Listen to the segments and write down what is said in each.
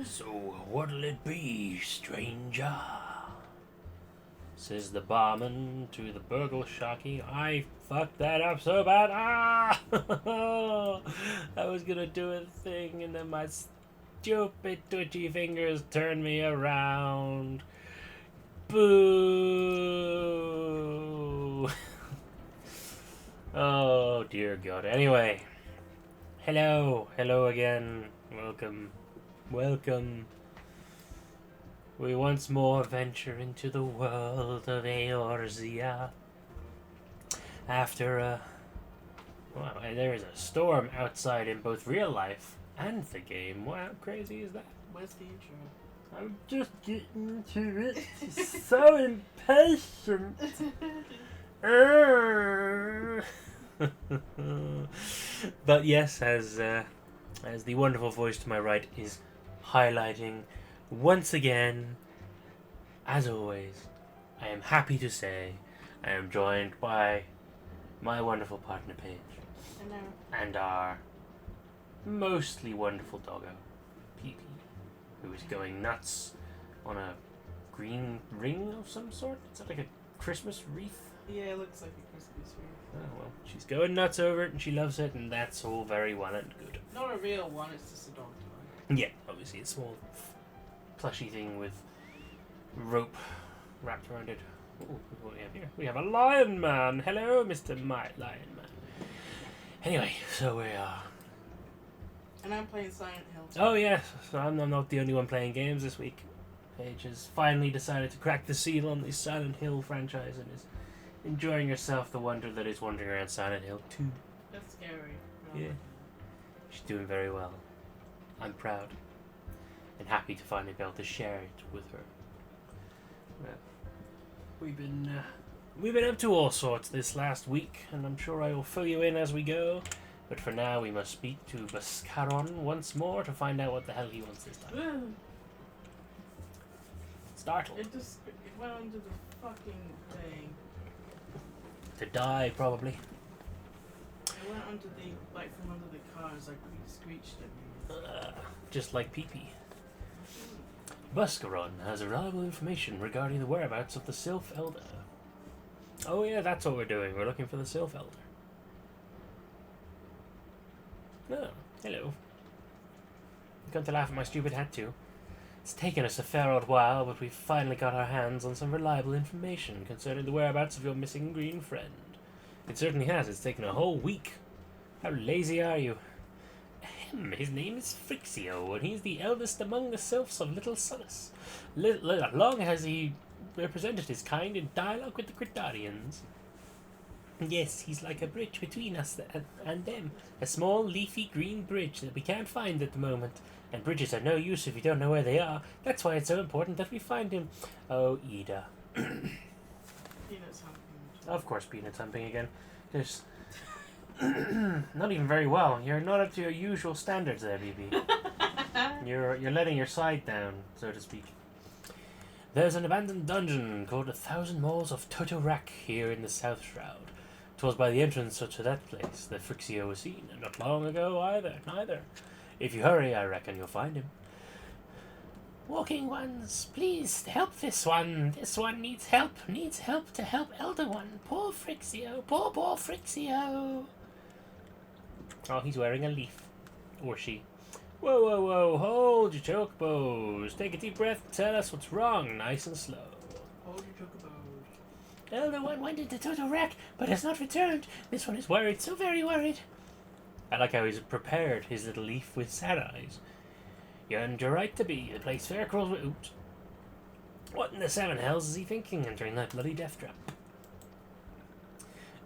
So what'll it be, stranger? Says the barman to the Burgle Sharkey. I fucked that up so bad. Ah! I was gonna do a thing and then my stupid twitchy fingers turned me around. Boo! Oh dear God. Anyway, hello again. Welcome. We once more venture into the world of Eorzea. After well, there is a storm outside in both real life and the game. Wow, how crazy is that? Where's the intro? I'm just getting to it. So impatient. But yes, as the wonderful voice to my right is highlighting once again, as always, I am happy to say I am joined by my wonderful partner Paige. Hello. And our mostly wonderful doggo, PP, who is going nuts on a green ring of some sort. Is that like a Christmas wreath? Yeah, it looks like a Christmas wreath. Oh well, she's going nuts over it and she loves it, and that's all very well and good. Not a real one, it's just a dog toy. Yeah, obviously a small plushy thing with rope wrapped around it. Ooh, what do we have here? We have a lion man. Hello, Mr. Lion Man. Anyway, so we are. And I'm playing Silent Hill. Oh yes, so I'm not the only one playing games this week. Paige has finally decided to crack the seal on the Silent Hill franchise and is enjoying herself the wonder that is wandering around Silent Hill 2. That's scary. No. Yeah. She's doing very well. I'm proud and happy to finally be able to share it with her. Well, we've been up to all sorts this last week, and I'm sure I will fill you in as we go. But for now, we must speak to Bascaron once more to find out what the hell he wants this time. Startled. It went under the fucking thing. To die, probably. It went under from under the cars, like screeched at me. Just like Pee-Pee. Buscaron has reliable information regarding the whereabouts of the Sylph Elder. Oh yeah, that's what we're doing. We're looking for the Sylph Elder. Oh, hello. You come to laugh at my stupid hat too. It's taken us a fair old while, but we've finally got our hands on some reliable information concerning the whereabouts of your missing green friend. It certainly has. It's taken a whole week. How lazy are you? His name is Frixio, and he's the eldest among the Sylphs of Little Solace. Long has he represented his kind in dialogue with the Cretarians. Yes, he's like a bridge between us and them. A small, leafy green bridge that we can't find at the moment. And bridges are no use if you don't know where they are. That's why it's so important that we find him. Oh, Ida. Peanuts humping. Of course, Peanuts humping again. There's... not even very well. You're not up to your usual standards there, BB. You're letting your side down, so to speak. There's an abandoned dungeon called 1,000 Moles of Totorak here in the South Shroud. 'Twas by the entrance to that place that Frixio was seen, and not long ago neither. If you hurry, I reckon you'll find him. Walking ones, please help this one. This one needs help to help Elder One. Poor Frixio, poor Frixio. Oh, he's wearing a leaf. Or she. Whoa, hold your chocobos. Take a deep breath and tell us what's wrong, nice and slow. Hold your chocobos. Elder One went into Totorak, but has not returned. This one is worried, so very worried. I like how he's prepared his little leaf with sad eyes. And you're right to be. The place fair crawls with... Oops. What in the seven hells is he thinking entering that bloody death trap?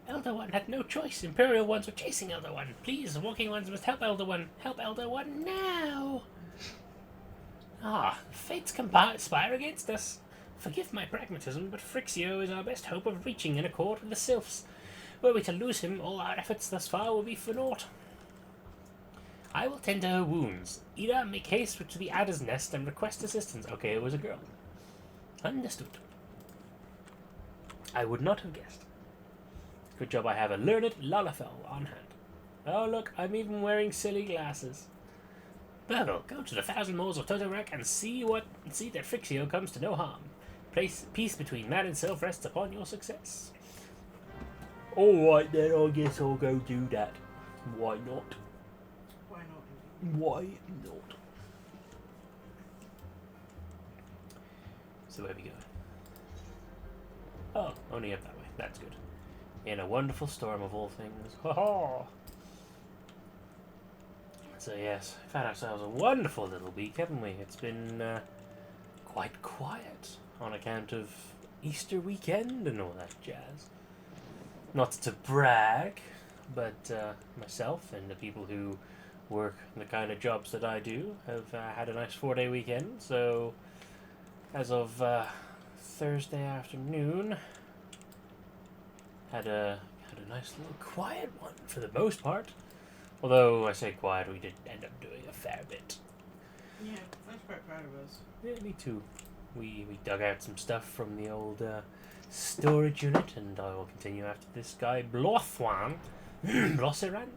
Elder One had no choice. Imperial ones were chasing Elder One. Please, the walking ones must help Elder One. Help Elder One now! Fates conspire against us. Forgive my pragmatism, but Frixio is our best hope of reaching an accord with the Sylphs. Were we to lose him, all our efforts thus far will be for naught. I will tend to her wounds. Ida, make haste to the adder's nest and request assistance. Okay, it was a girl. Understood. I would not have guessed. Good job I have a learned Lalafell on hand. Oh look, I'm even wearing silly glasses. Burgle, go to the 1,000 Moles of Totorek and see that Frixio comes to no harm. Peace between man and self rests upon your success. Alright then, I guess I'll go do that. Why not? Why not? Why not? So where we go? Oh, only up that way. That's good. In a wonderful storm of all things. Ha ha! So yes, we've had ourselves a wonderful little week, haven't we? It's been quite quiet on account of Easter weekend and all that jazz. Not to brag, but myself and the people who work the kind of jobs that I do have had a nice 4-day weekend. So as of Thursday afternoon, had a nice little quiet one for the most part. Although I say quiet, we did end up doing a fair bit. Yeah, that's quite proud of us. Yeah, me too. We dug out some stuff from the old storage unit, and I will continue after this guy Blothwan, Bloisserand,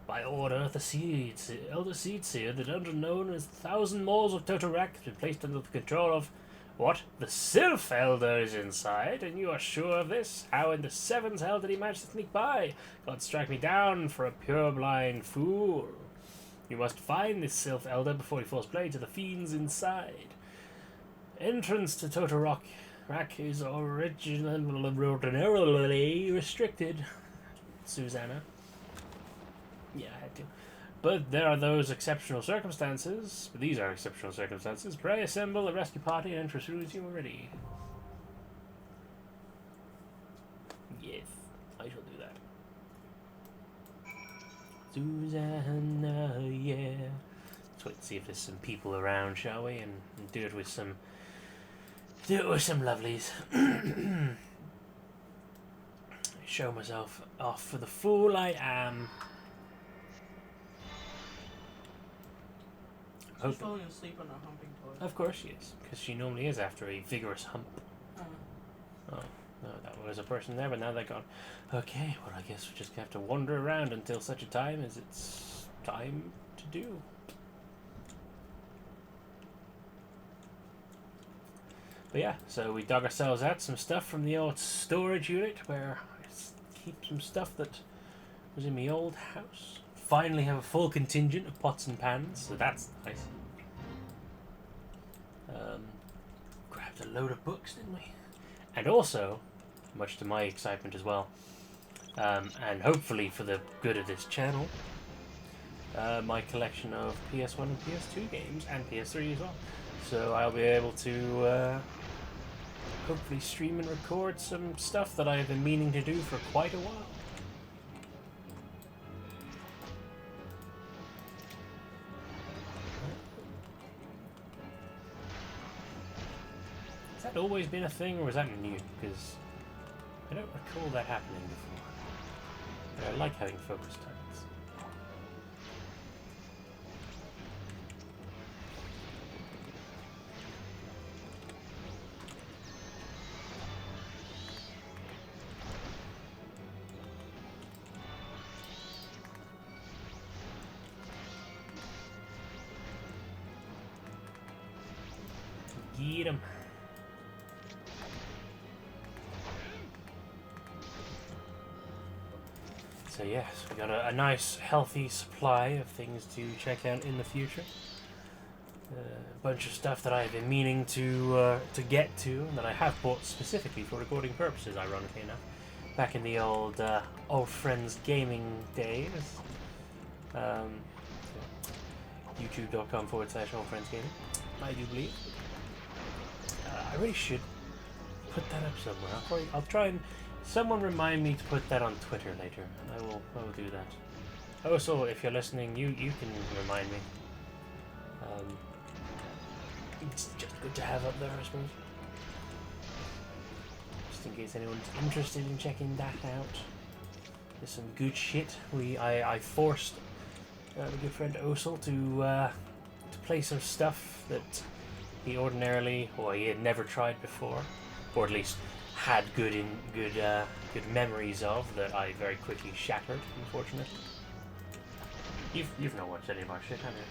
by order of the Elder Seed Seer, the dungeon known as 1,000 Moles of Totorak has been placed under the control of what? The Sylph Elder is inside, and you are sure of this? How in the seven's hell did he manage to sneak by? God strike me down for a purblind fool. You must find this Sylph Elder before he falls prey to the fiends inside. Entrance to Totorok is ordinarily restricted. Susanna. Yeah, I had to. But there are those exceptional circumstances. These are exceptional circumstances. Pray assemble a rescue party and enter as soon as you are ready. Yes, I shall do that. Susanna, yeah. Let's wait and see if there's some people around, shall we? And do it with some lovelies. Show myself off for the fool I am. She's falling asleep on a humping toy. Of course she is, because she normally is after a vigorous hump. Oh, no, that was a person there, but now they're gone. Okay, well I guess we just have to wander around until such a time as it's time to do. But yeah, so we dug ourselves out some stuff from the old storage unit where I keep some stuff that was in my old house. Finally have a full contingent of pots and pans, so that's nice. Grabbed a load of books, didn't we? And also, much to my excitement as well, and hopefully for the good of this channel, my collection of PS1 and PS2 games, and PS3 as well. So I'll be able to hopefully stream and record some stuff that I've been meaning to do for quite a while. Has that always been a thing, or was that new? Because I don't recall that happening before. But I like having focus targets. Get 'em. So yes, we got a nice healthy supply of things to check out in the future. A bunch of stuff that I've been meaning to get to, and that I have bought specifically for recording purposes, ironically enough. Back in the old friends gaming days. YouTube.com/oldfriendsgaming, I do believe. I really should put that up somewhere. I'll try and someone remind me to put that on Twitter later, and I will do that. Also, if you're listening, you can remind me. It's just good to have up there, I suppose. Just in case anyone's interested in checking that out. There's some good shit. I forced my good friend Osel to play some stuff that he ordinarily, or he had never tried before, or at least had good memories of, that I very quickly shattered, unfortunately. You've not watched any of our shit, have you?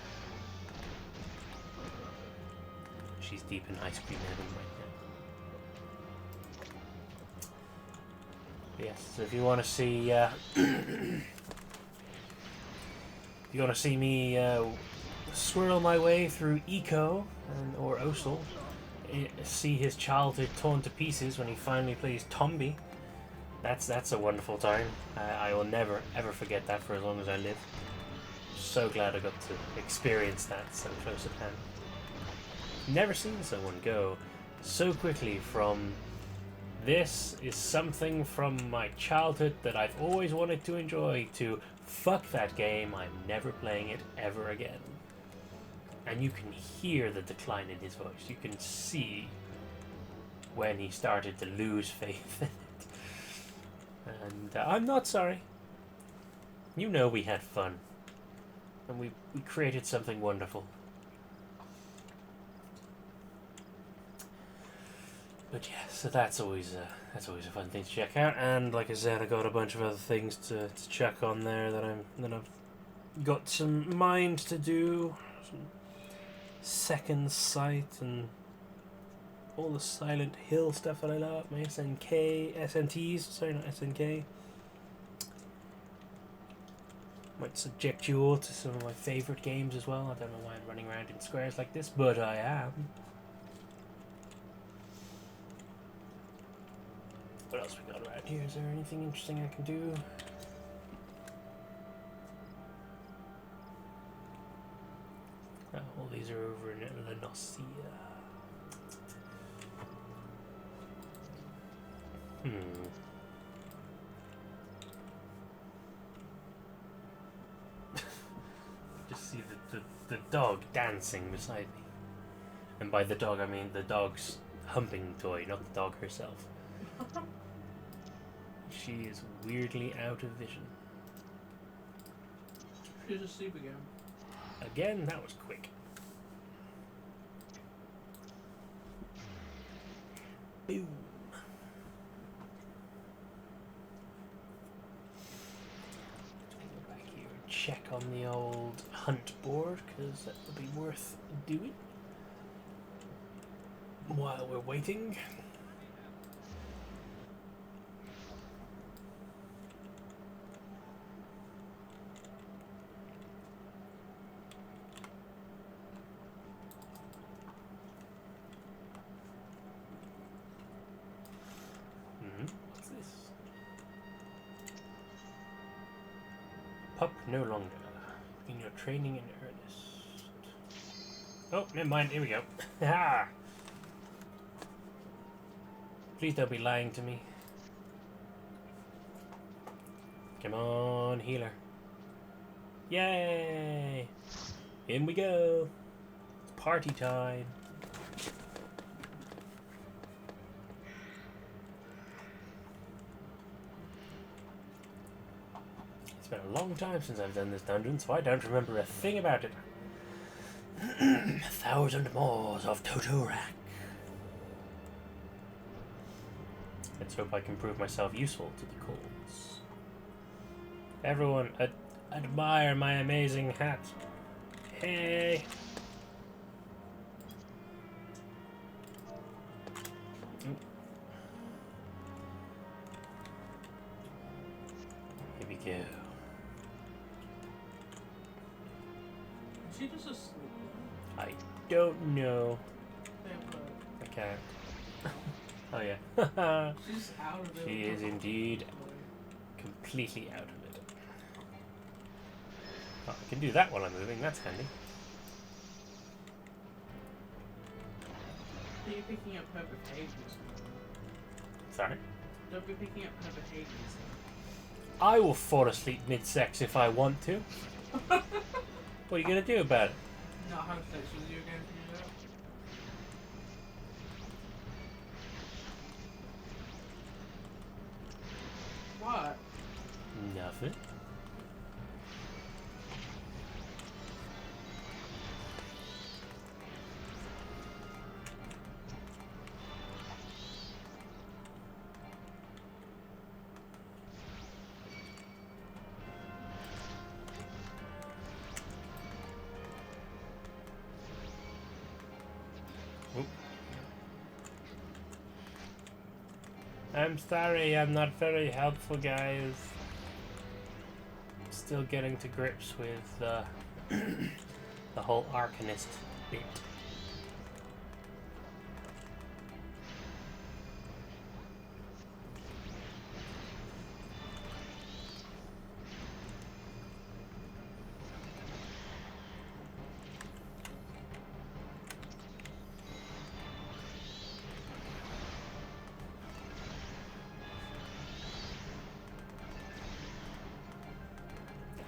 She's deep in ice cream heaven right now. Yes, so if you want to see, if you want to see me swirl my way through Eco or Osel, see his childhood torn to pieces when he finally plays Tombi. That's a wonderful time. I will never ever forget that for as long as I live. So glad I got to experience that so close at hand. Never seen someone go so quickly from this is something from my childhood that I've always wanted to enjoy to fuck that game, I'm never playing it ever again. And you can hear the decline in his voice. You can see when he started to lose faith in it. And I'm not sorry. You know we had fun. And we created something wonderful. But yeah, so that's always a fun thing to check out. And like I said, I got a bunch of other things to check on there that I've got some mind to do. Some Second Sight and all the Silent Hill stuff that I love. My SNTs, sorry, not SNK. Might subject you all to some of my favourite games as well. I don't know why I'm running around in squares like this, but I am. What else we got around here? Is there anything interesting I can do? Oh, all these are over in La Nocia. Just see the dog dancing beside me. And by the dog, I mean the dog's humping toy, not the dog herself. She is weirdly out of vision. She's asleep again. Again, that was quick. Boom. Go back here and check on the old hunt board, because that would be worth doing while we're waiting. What's this? Pup no longer. In your training in earnest. Oh, never mind. Here we go. Ha! Please don't be lying to me. Come on, healer. Yay! In we go. It's party time. It's been a long time since I've done this dungeon, so I don't remember a thing about it. 1,000 Moors of Totorak. Let's hope I can prove myself useful to the cause. Everyone, admire my amazing hat. Hey! Ooh. Here we go. She just asleep. I don't know. Hey, I can't. Oh yeah. she's out of it. She is indeed completely out of it. Oh, I can do that while I'm moving, that's handy. Are you picking up her behaviors? Sorry? Don't be picking up her behaviors. I will fall asleep mid-sex if I want to. What are you going to do about it? Not have sex with you again for you. What? Nothing. I'm sorry, I'm not very helpful, guys. Still getting to grips with the whole Arcanist bit.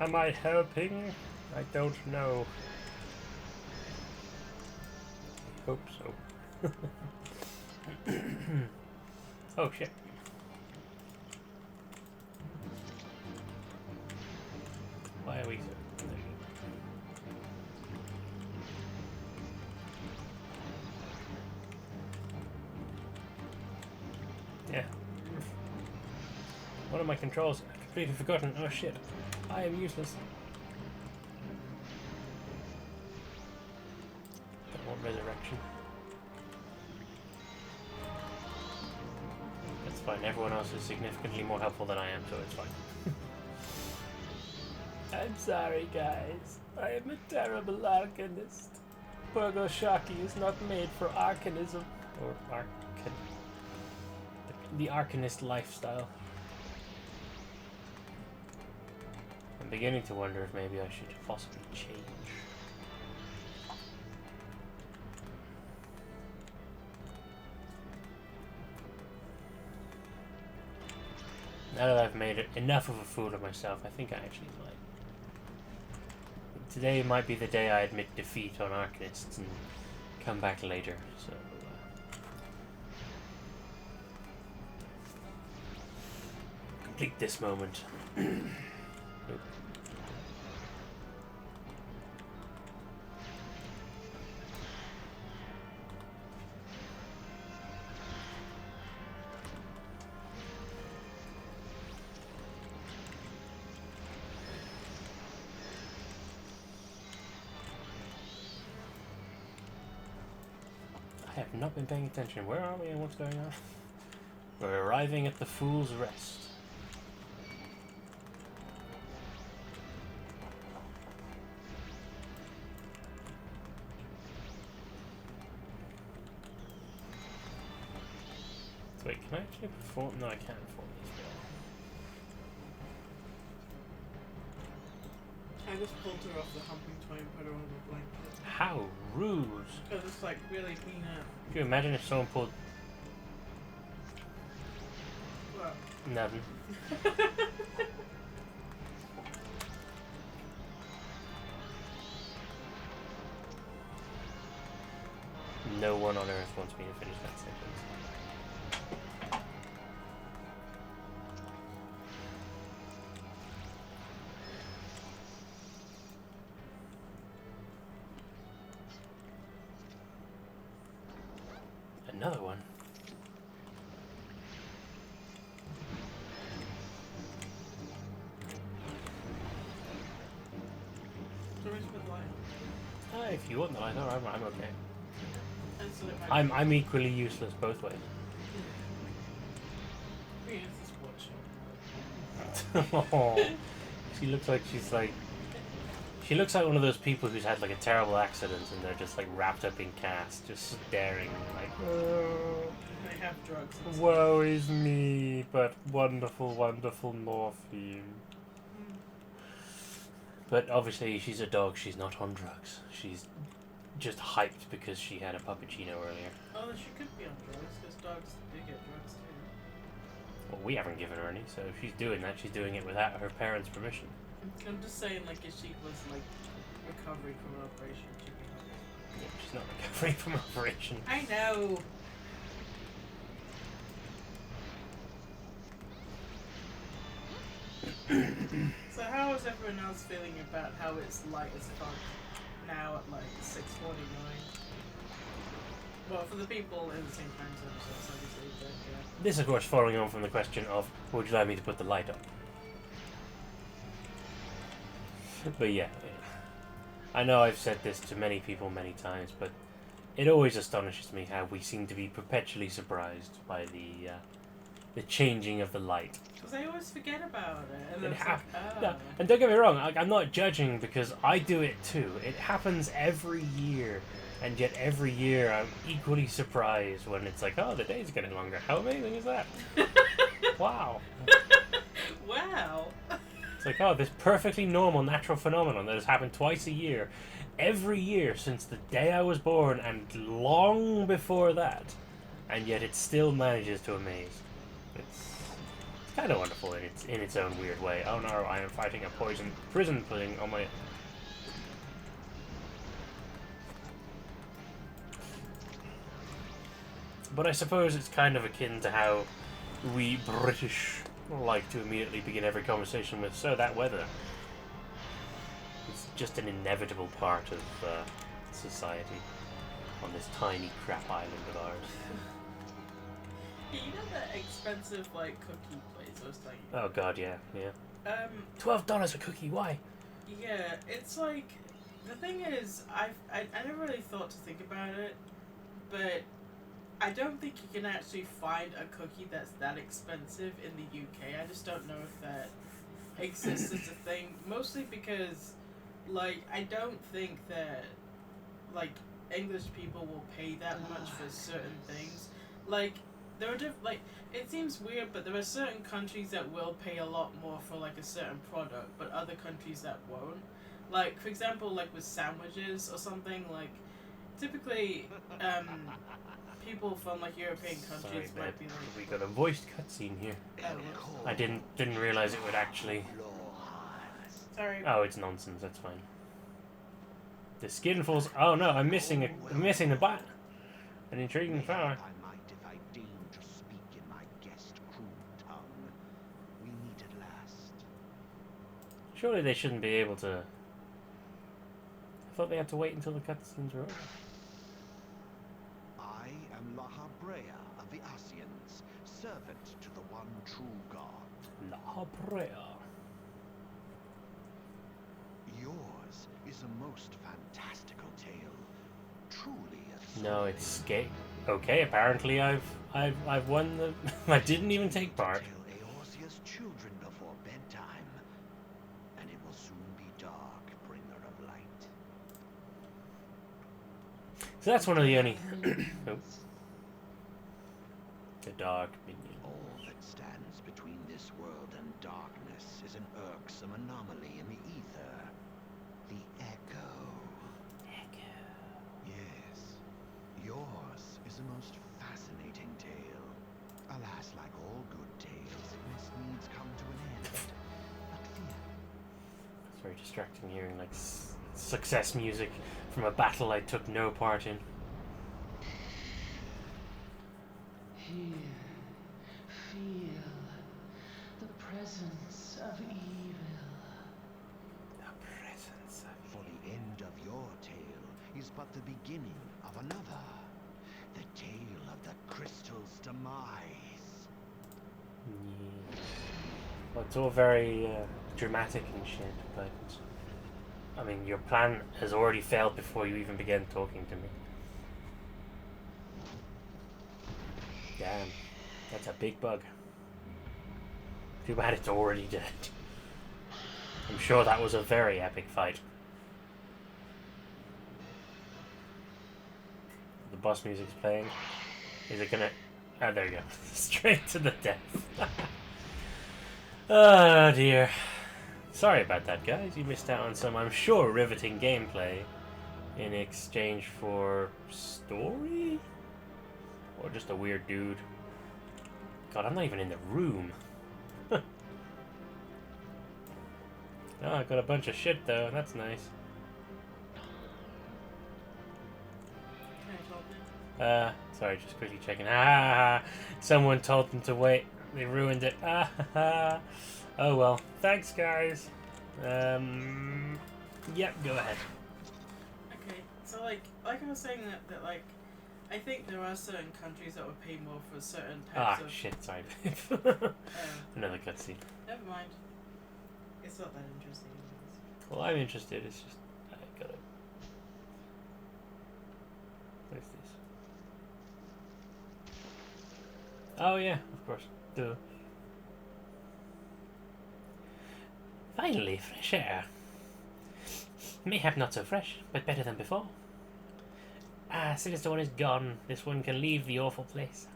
Am I helping? I don't know. Hope so. Oh shit. Why are we so... Yeah. One of my controls I've completely forgotten. Oh shit. I am useless. Don't want resurrection. That's fine. Everyone else is significantly more helpful than I am, so it's fine. I'm sorry, guys. I am a terrible Arcanist. Burgle Sharkey is not made for Arcanism. Or Arcan... The Arcanist lifestyle. I'm beginning to wonder if maybe I should possibly change. Now that I've made enough of a fool of myself, I think I actually might. Today might be the day I admit defeat on Arcanists and come back later, so... complete this moment. I have not been paying attention. Where are we and what's going on? We're arriving at the Fool's Rest. So wait, can I actually perform? No, I can't perform these. I just pulled her off the humping toy and put her on the blanket. How rude! Because it's like really clean up. Could you imagine if someone pulled... What? Nothing. No one on earth wants me to finish that sentence. Another one. So where's the light? If you want the light, I'm okay. And so if I'm equally useless both ways. Where is this watch? Oh, she looks like she's like... She looks like one of those people who's had like a terrible accident and they're just like wrapped up in cast, just staring like... Oh, They have drugs. And woe is me, but wonderful, wonderful morphine. But obviously she's a dog, she's not on drugs. She's just hyped because she had a puppuccino earlier. Oh, she could be on drugs, because dogs do get drugs too. Well, we haven't given her any, so if she's doing that, she's doing it without her parents' permission. I'm just saying, like, if she was, like, recovering from an operation, she'd be like... Yeah, she's not recovering from operation. I know! So how is everyone else feeling about how it's light as fuck now at, like, 6:49? Well, for the people in the same time zone, so it's obviously, but, yeah. This, of course, following on from the question of, would you like me to put the light on? But yeah, I know I've said this to many people many times, but it always astonishes me how we seem to be perpetually surprised by the the changing of the light. Because I always forget about it. And It it's hap- like, oh. No, and don't get me wrong, I'm not judging because I do it too. It happens every year, and yet every year I'm equally surprised when it's like, oh, the day's getting longer. How amazing is that? Wow. Wow. It's like, oh, this perfectly normal natural phenomenon that has happened twice a year, every year since the day I was born and long before that, and yet it still manages to amaze. It's kind of wonderful in its own weird way. Oh no, I am fighting a prison thing on my... But I suppose it's kind of akin to how we British like to immediately begin every conversation with, so that weather. It's just an inevitable part of society on this tiny crap island of ours. You know that expensive like cookie place I was telling you? Oh god, yeah. $12 a cookie, why? Yeah, it's like the thing is, I never really thought to think about it, but I don't think you can actually find a cookie that's that expensive in the UK. I just don't know if that exists as a thing. Mostly because, like, I don't think that, like, English people will pay that much for certain things. Like, there are like, it seems weird, but there are certain countries that will pay a lot more for, like, a certain product, but other countries that won't. Like, for example, like with sandwiches or something, like, typically, people from like European countries might be like. We got a voiced cutscene here. Oh, I didn't realize it would actually. sorry. Oh, it's nonsense. That's fine. The skin falls. Oh no, I'm missing the bat. An intriguing flower. I might if I deign to speak in my guest crude tongue. We meet at last. Surely they shouldn't be able to. I thought they had to wait until the cutscenes were over. I am Lahabrea of the Asians, servant to the one true God. Lahabrea. Yours is a most fantastical tale. Truly a No, it's skate. Okay, apparently I've won the. I didn't even take part. Tell Eorzea's children before bedtime, and it will soon be dark, bringer of light. So that's one of the only. Oh. The dark minion. All that stands between this world and darkness is an irksome anomaly in the ether. The echo. Echo. Yes. Yours is a most fascinating tale. Alas, like all good tales, it must needs come to an end. But fear. It's very distracting hearing like success music from a battle I took no part in. Here, feel the presence of evil. The presence of For the end of your tale is but the beginning of another. The tale of the crystal's demise. yeah. Well, it's all very dramatic and shit, but I mean, your plan has already failed before you even began talking to me. Damn, that's a big bug. Too bad it's already dead. I'm sure that was a very epic fight. The boss music's playing. Is it gonna... Oh, there you go. Straight to the death. Oh dear. Sorry about that, guys. You missed out on some, I'm sure, riveting gameplay in exchange for story? Or just a weird dude. God, I'm not even in the room. Oh, I got a bunch of shit though. That's nice. Can I talk now? Sorry, just quickly checking. Someone told them to wait. They ruined it. Oh well. Thanks, guys. Yep, go ahead. Okay, so like I was saying that like, I think there are certain countries that would pay more for certain types of. Shit, sorry, babe. Another cutscene. Never mind. It's not that interesting. Well, I'm interested. It's just I gotta. Where's this? Oh yeah, of course. Duh. Finally, fresh air. Mayhap not so fresh, but better than before. Ah, sinister one is gone. This one can leave the awful place.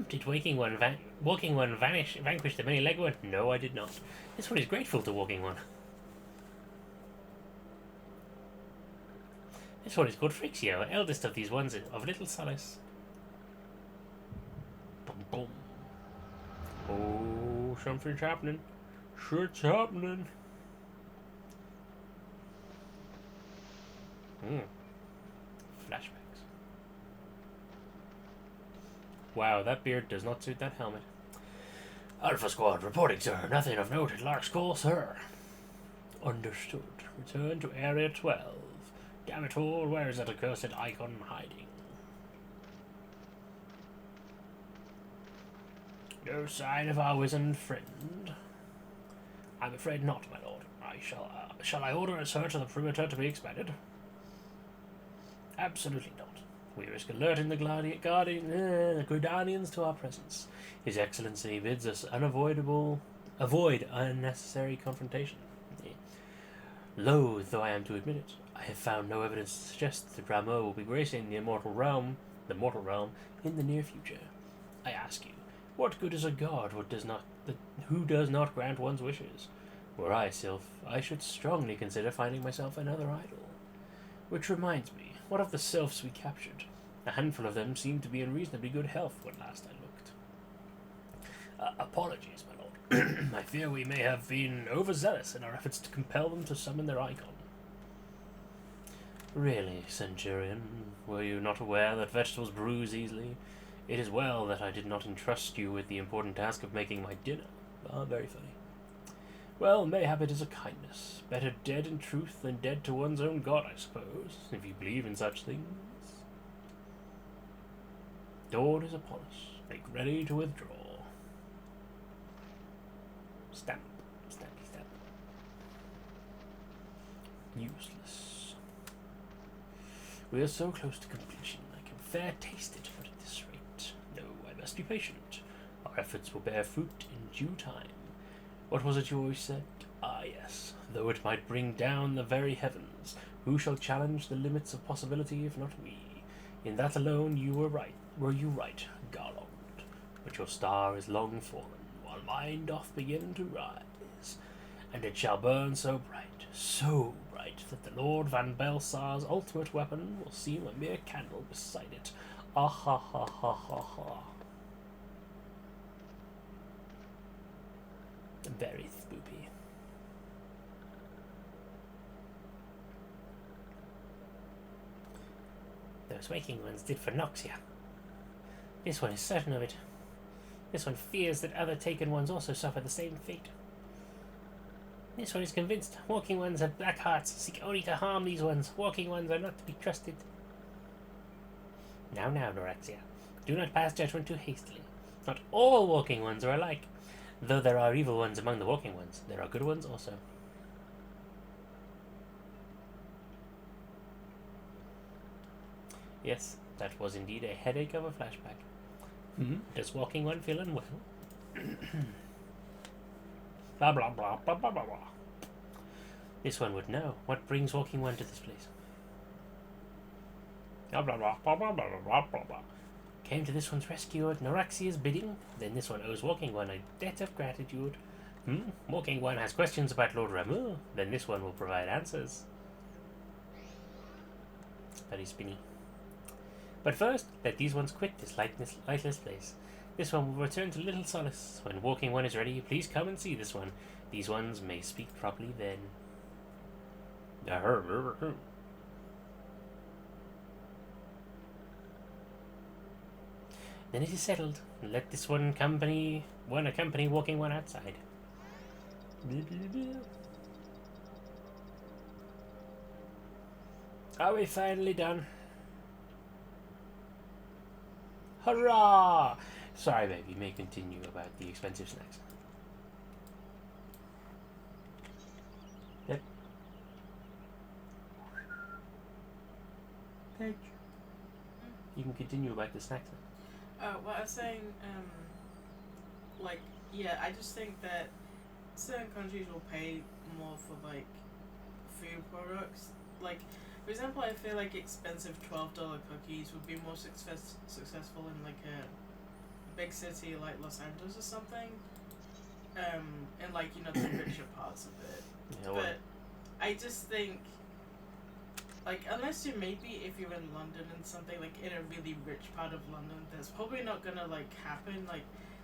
Did Walking One vanquish the many-legged one? No, I did not. This one is grateful to Walking One. This one is called Frixio, eldest of these ones of little solace. Boom, boom. Oh, something's happening. Shit's happening. Flashbacks. Wow, that beard does not suit that helmet. Alpha Squad reporting, sir. Nothing of note at Lark's call, sir. Understood. Return to Area 12. Damn it all, where is that accursed icon hiding? No sign of our wizened friend. I'm afraid not, my lord. Shall I order a search of the perimeter to be expanded? Absolutely not. We risk alerting the Gridanians to our presence. His Excellency bids us avoid unnecessary confrontation. Loath though I am to admit it, I have found no evidence to suggest that Rameau will be gracing the mortal realm, in the near future. I ask you, what good is a god who does not grant one's wishes? Were I Sylph, I should strongly consider finding myself another idol. Which reminds me, what of the Sylphs we captured? A handful of them seemed to be in reasonably good health when last I looked. Apologies, my lord. I fear we may have been overzealous in our efforts to compel them to summon their icon. Really, Centurion, were you not aware that vegetables bruise easily? It is well that I did not entrust you with the important task of making my dinner. Ah, very funny. Well, mayhap it is a kindness. Better dead in truth than dead to one's own god, I suppose, if you believe in such things. Dawn is upon us. Make ready to withdraw. Stamp. Stampy stamp. Useless. We are so close to completion. I can fair taste it, but at this rate. No, I must be patient. Our efforts will bear fruit in due time. What was it you always said? Ah, yes. Though it might bring down the very heavens, who shall challenge the limits of possibility if not we? In that alone you were right, Garland. But your star is long fallen, while mine doth begin to rise. And it shall burn so bright, that the Lord Van Belsar's ultimate weapon will seem a mere candle beside it. Ah ha ha ha ha ha. Very spoopy. Those waking ones did for Noxia. This one is certain of it. This one fears that other taken ones also suffer the same fate. This one is convinced walking ones have black hearts, seek only to harm these ones. Walking ones are not to be trusted. Now, Norexia, do not pass judgment too hastily. Not all walking ones are alike. Though there are evil ones among the walking ones, there are good ones also. Yes, that was indeed a headache of a flashback. Does walking one feel unwell? Blah blah blah blah blah blah blah. This one would know. What brings walking one to this place? Blah blah blah blah blah blah blah blah blah. Came to this one's rescue at Noraxia's bidding, then this one owes Walking One a debt of gratitude. Walking One has questions about Lord Rameau, then this one will provide answers. Very spinny. But first, let these ones quit this lightless place. This one will return to Little Solace. When Walking One is ready, please come and see this one. These ones may speak properly then. Then it is settled. Let this one accompany Walking One outside. Are we finally done? Hurrah! Sorry, baby. You may continue about the expensive snacks. Yep. Page. You can continue back to snacks now. Well, I was saying, like, yeah, I just think that certain countries will pay more for, like, food products. Like, for example, I feel like expensive $12 cookies would be more successful in, like, a big city like Los Angeles or something. In, like, you know, the richer parts of it. Yeah, well, But I just think, like, unless you maybe if you're in London and something, like, in a really rich part of London, that's probably not gonna, like, happen. Like,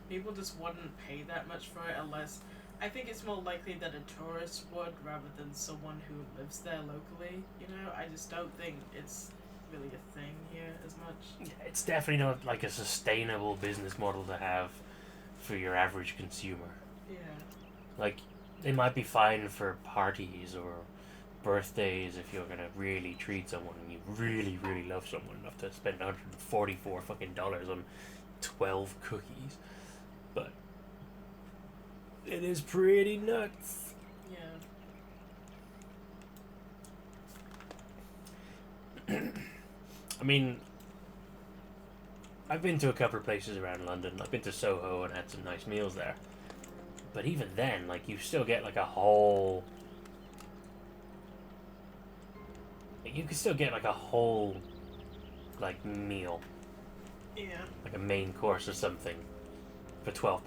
people just wouldn't pay that much for it unless... I think it's more likely that a tourist would rather than someone who lives there locally, you know? I just don't think it's really a thing here as much. yeah, it's definitely not like a sustainable business model to have for your average consumer. Yeah. Like, it might be fine for parties or birthdays if you're gonna really treat someone and you really, really love someone enough to spend $144 fucking dollars on 12 cookies. But it is pretty nuts. Yeah. I mean, I've been to a couple of places around London. I've been to Soho and had some nice meals there. But even then, like, you still get like a whole... You can still get like a whole, like, meal. Yeah. Like a main course or something for £12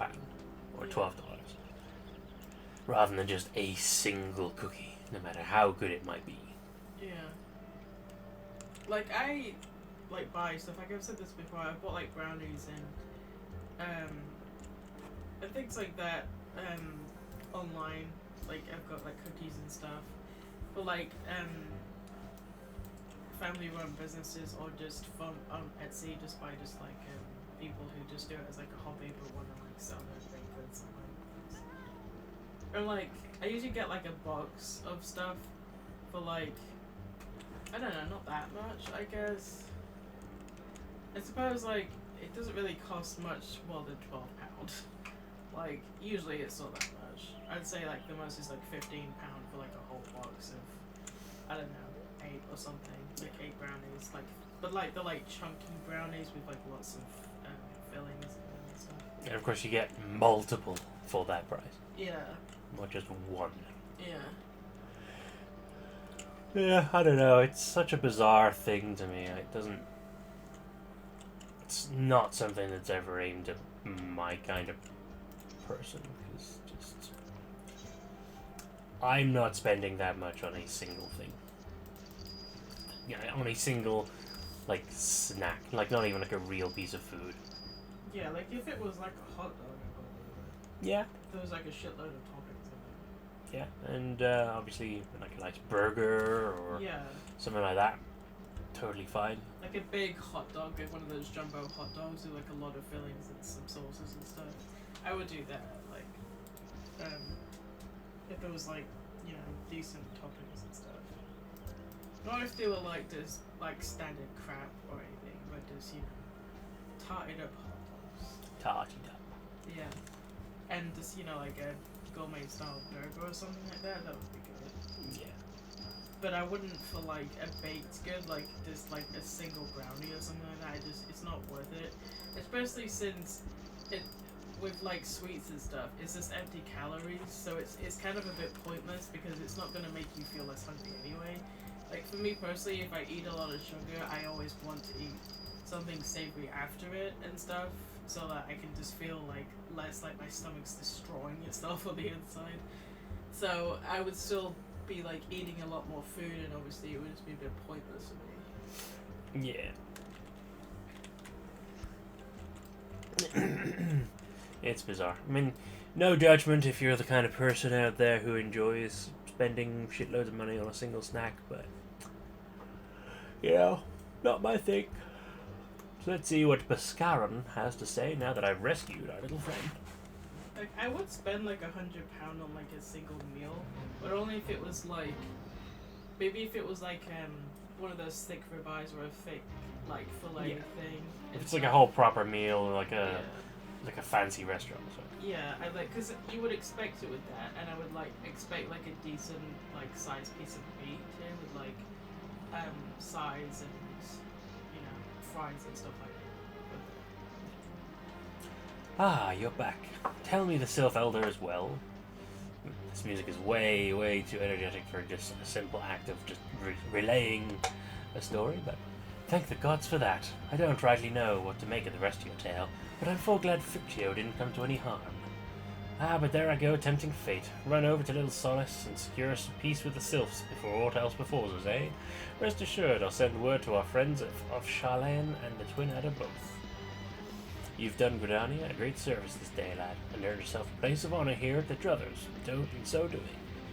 or $12. Rather than just a single cookie, no matter how good it might be. Yeah. Like, I, like, buy stuff. Like, I've said this before. I bought, like, brownies and things like that, online. Like, I've got, like, cookies and stuff. But, like, family-run businesses or just from Etsy, just by just, like, people who just do it as, like, a hobby but want to, like, sell their baked goods and, like, or, like, I usually get, like, a box of stuff for, like, I don't know, not that much, I guess. I suppose, like, it doesn't really cost much more than £12. Like, usually it's not that much. I'd say, like, the most is, like, £15 for, like, a whole box of, I don't know, 8 or something. Like, 8 brownies. Like, but, like, they're, like, chunky brownies with, like, lots of fillings and stuff. And of course you get multiple for that price. Yeah. Not just one. Yeah. Yeah, I don't know. It's such a bizarre thing to me. It doesn't... It's not something that's ever aimed at my kind of person. Because just... I'm not spending that much on a single thing. Yeah, on a single, like, snack. Like, not even like a real piece of food. Yeah, like, if it was, like, a hot dog, I'd probably do it. Yeah. If there was, like, a shitload of toppings in Yeah, and obviously like a nice burger or it. Yeah. something like that. Totally fine. Like a big hot dog, like one of those jumbo hot dogs with like a lot of fillings and some sauces and stuff. I would do that, like, if there was like, you know, decent toppings and stuff. Not if they were like just like standard crap or anything, but just, you know, tarted up hot dogs. Tarted up. Yeah. And just, you know, like a gourmet style burger or something like that, that would be good. Yeah. But I wouldn't for like a baked good, like just like a single brownie or something like that. It's not worth it. Especially since it, with like sweets and stuff, it's just empty calories, so it's kind of a bit pointless because it's not gonna make you feel less hungry anyway. Like for me personally, if I eat a lot of sugar, I always want to eat something savory after it and stuff, so that I can just feel like less like my stomach's destroying itself on the inside. So I would still be like eating a lot more food, and obviously it would just be a bit pointless for me. Yeah. It's bizarre. I mean, no judgment if you're the kind of person out there who enjoys spending shitloads of money on a single snack, but you know, not my thing. So let's see what Bhaskaran has to say now that I've rescued our little friend. Like I would spend like £100 on like a single meal, but only if it was like, maybe if it was like one of those thick ribeyes or a thick like fillet thing. If it's like a whole proper meal, like a Yeah. like a fancy restaurant. So. Yeah, I like, cause you would expect it with that, and I would like expect like a decent like sized piece of meat too, with like sides and, you know, shrines and stuff like that. Ah, you're back. Tell me the Sylph Elder as well. This music is way, way too energetic for just a simple act of just relaying a story, but thank the gods for that. I don't rightly know what to make of the rest of your tale, but I'm full glad Frictio didn't come to any harm. Ah, but there I go, tempting fate. Run over to Little Solace and secure us peace with the Sylphs before aught else befalls us, eh? Rest assured, I'll send word to our friends of Charlene and the Twin Adder both. You've done Gridania a great service this day, lad, and earned yourself a place of honor here at the Druthers. In so doing,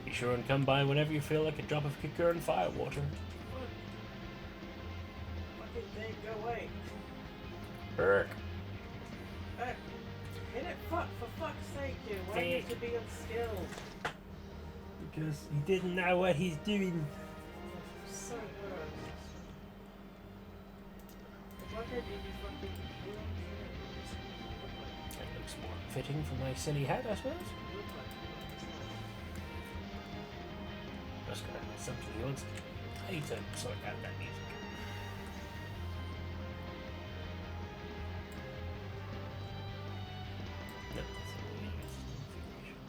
be sure and come by whenever you feel like a drop of Kicker and firewater. Fucking thing, go away. Burk. Hit it, for fuck's sake, dude. Why do you have to be unskilled? Because he didn't know what he's doing. So gross. Why can't you be fucking... That looks more fitting for my silly hat, I suppose. Just gonna have something he wants. I need to sort out that music. No, that's not really configuration.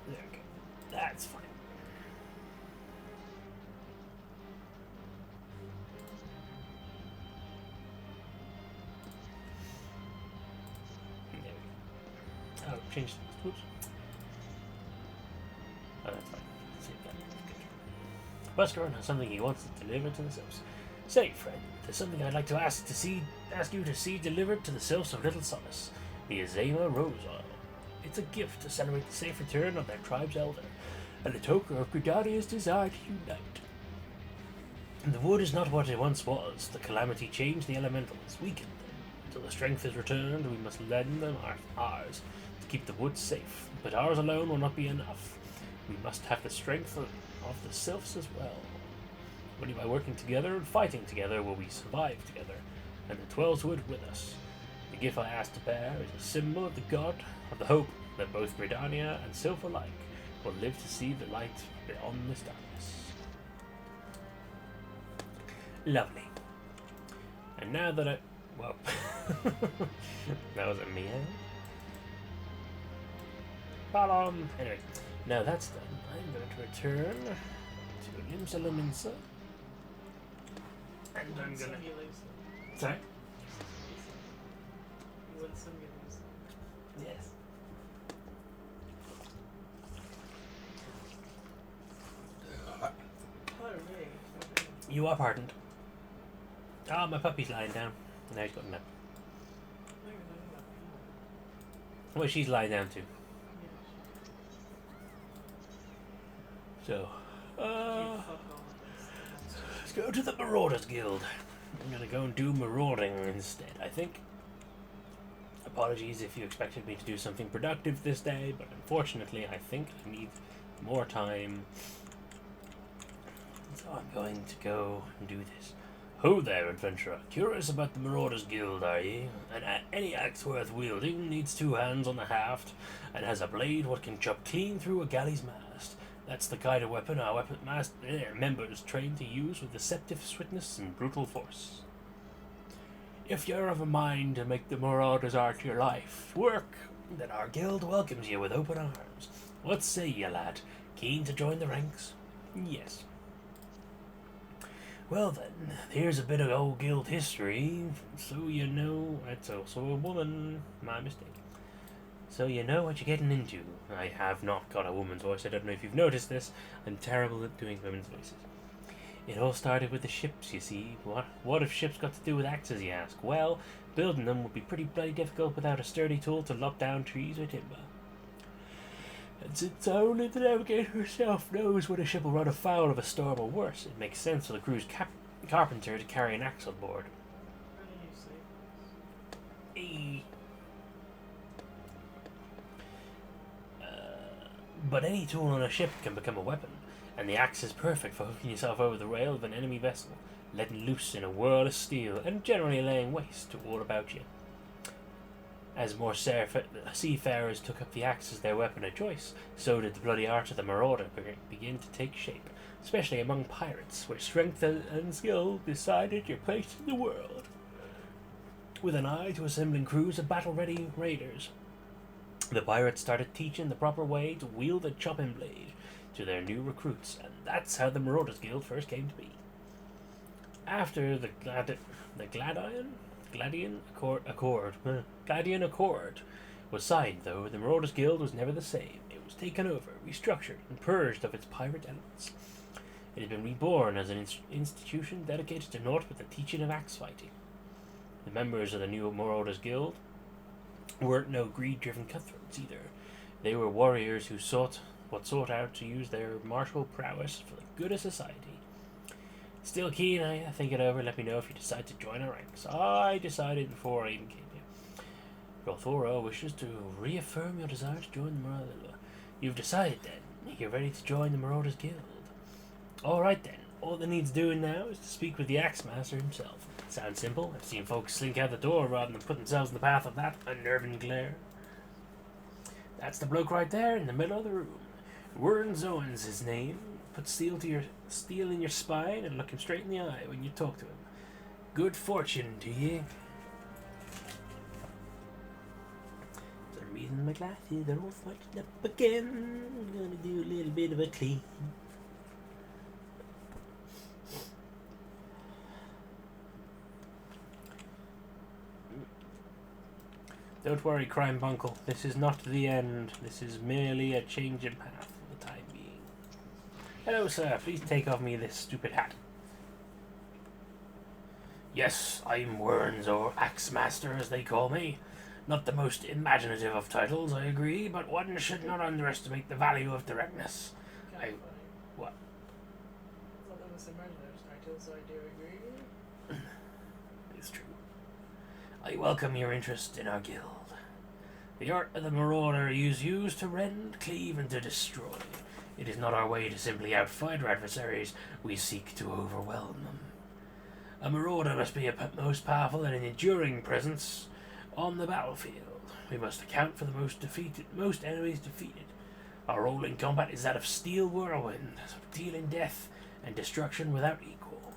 There we go. That's fine. There we go. Oh, change. Whoops. Oh, that's fine. Save that. Good. Busker has something he wants to deliver to the Sylphs. Say, friend, there's something I'd like to ask you to see delivered to the Sylphs of Little Solace. The Azema Rose Oil. It's a gift to celebrate the safe return of their tribe's elder, and a token of Gridania's desire to unite. The wood is not what it once was. The calamity changed the elementals, weakened them. Until the strength is returned, we must lend them ours to keep the wood safe. But ours alone will not be enough. We must have the strength of the Sylphs as well. Only by working together and fighting together will we survive together, and the 12's wood with us. The gift I ask to bear is a symbol of the god, of the hope that both Gridania and Sylph alike will live to see the light beyond this darkness. Lovely. And now that well, that was a meow. Ballon. Anyway, now that's done, I'm going to return to Limsa Lominsa. And I'm gonna... Sorry? You want some games? Yes. Pardon me. You are pardoned. Ah, my puppy's lying down. Now he's got a nap. Well, she's lying down too. So, let's go to the Marauders Guild. I'm gonna go and do marauding instead, I think. Apologies if you expected me to do something productive this day, but unfortunately I think I need more time. So I'm going to go and do this. Ho there, adventurer. Curious about the Marauders Guild, are ye? And any axe worth wielding needs 2 hands on the haft, and has a blade what can chop clean through a galley's mast. That's the kind of weapon our members train to use with deceptive swiftness and brutal force. If you're of a mind to make the Marauders art your life work, then our guild welcomes you with open arms. What say ye, lad? Keen to join the ranks? Yes. Well then, here's a bit of old guild history, so you know... It's also a woman. My mistake. So you know what you're getting into. I have not got a woman's voice. I don't know if you've noticed this. I'm terrible at doing women's voices. It all started with the ships, you see. What have ships got to do with axes, you ask? Well, building them would be pretty bloody difficult without a sturdy tool to lop down trees or timber. And since only the navigator herself knows when a ship will run afoul of a storm or worse, it makes sense for the crew's carpenter to carry an axe on board. But any tool on a ship can become a weapon, and the axe is perfect for hooking yourself over the rail of an enemy vessel. letting loose in a whirl of steel and generally laying waste to all about you. As more seafarers took up the axe as their weapon of choice, so did the bloody art of the marauder begin to take shape, especially among pirates, where strength and skill decided your place in the world. With an eye to assembling crews of battle-ready raiders, the pirates started teaching the proper way to wield a chopping blade to their new recruits, and that's how the Marauders Guild first came to be. After the Gladian Accord was signed, though, the Marauders Guild was never the same. It was taken over, restructured, and purged of its pirate elements. It had been reborn as an institution dedicated to naught but the teaching of axe fighting. The members of the new Marauders Guild weren't no greed-driven cutthroats either. They were warriors who sought out to use their martial prowess for the good of society. Still keen, I think it over. Let me know if you decide to join our ranks. I decided before I even came here. Rothora wishes to reaffirm your desire to join the Marauders. You've decided then. You're ready to join the Marauders Guild. Alright then. All that needs doing now is to speak with the Axe Master himself. Sounds simple. I've seen folks slink out the door rather than put themselves in the path of that unnerving glare. That's the bloke right there in the middle of the room. Wern's Owen's his name. Put steel in your spine and look him straight in the eye when you talk to him. Good fortune to ye. So I'm reading my glasses, they're all fucked up again. I'm gonna do a little bit of a clean. Don't worry, Crime Bunkle. This is not the end. This is merely a change in path for the time being. Hello, sir. Please take off me this stupid hat. Yes, I'm Wern's, or Axe Master, as they call me. Not the most imaginative of titles, I agree, but one should not underestimate the value of directness. What? I thought that was imaginative titles, I do agree. It's true. I welcome your interest in our guild. The art of the Marauder is used to rend, cleave, and to destroy. It is not our way to simply outfight our adversaries, we seek to overwhelm them. A Marauder must be a most powerful and an enduring presence on the battlefield. We must account for the most enemies defeated. Our role in combat is that of steel whirlwind, dealing death and destruction without equal.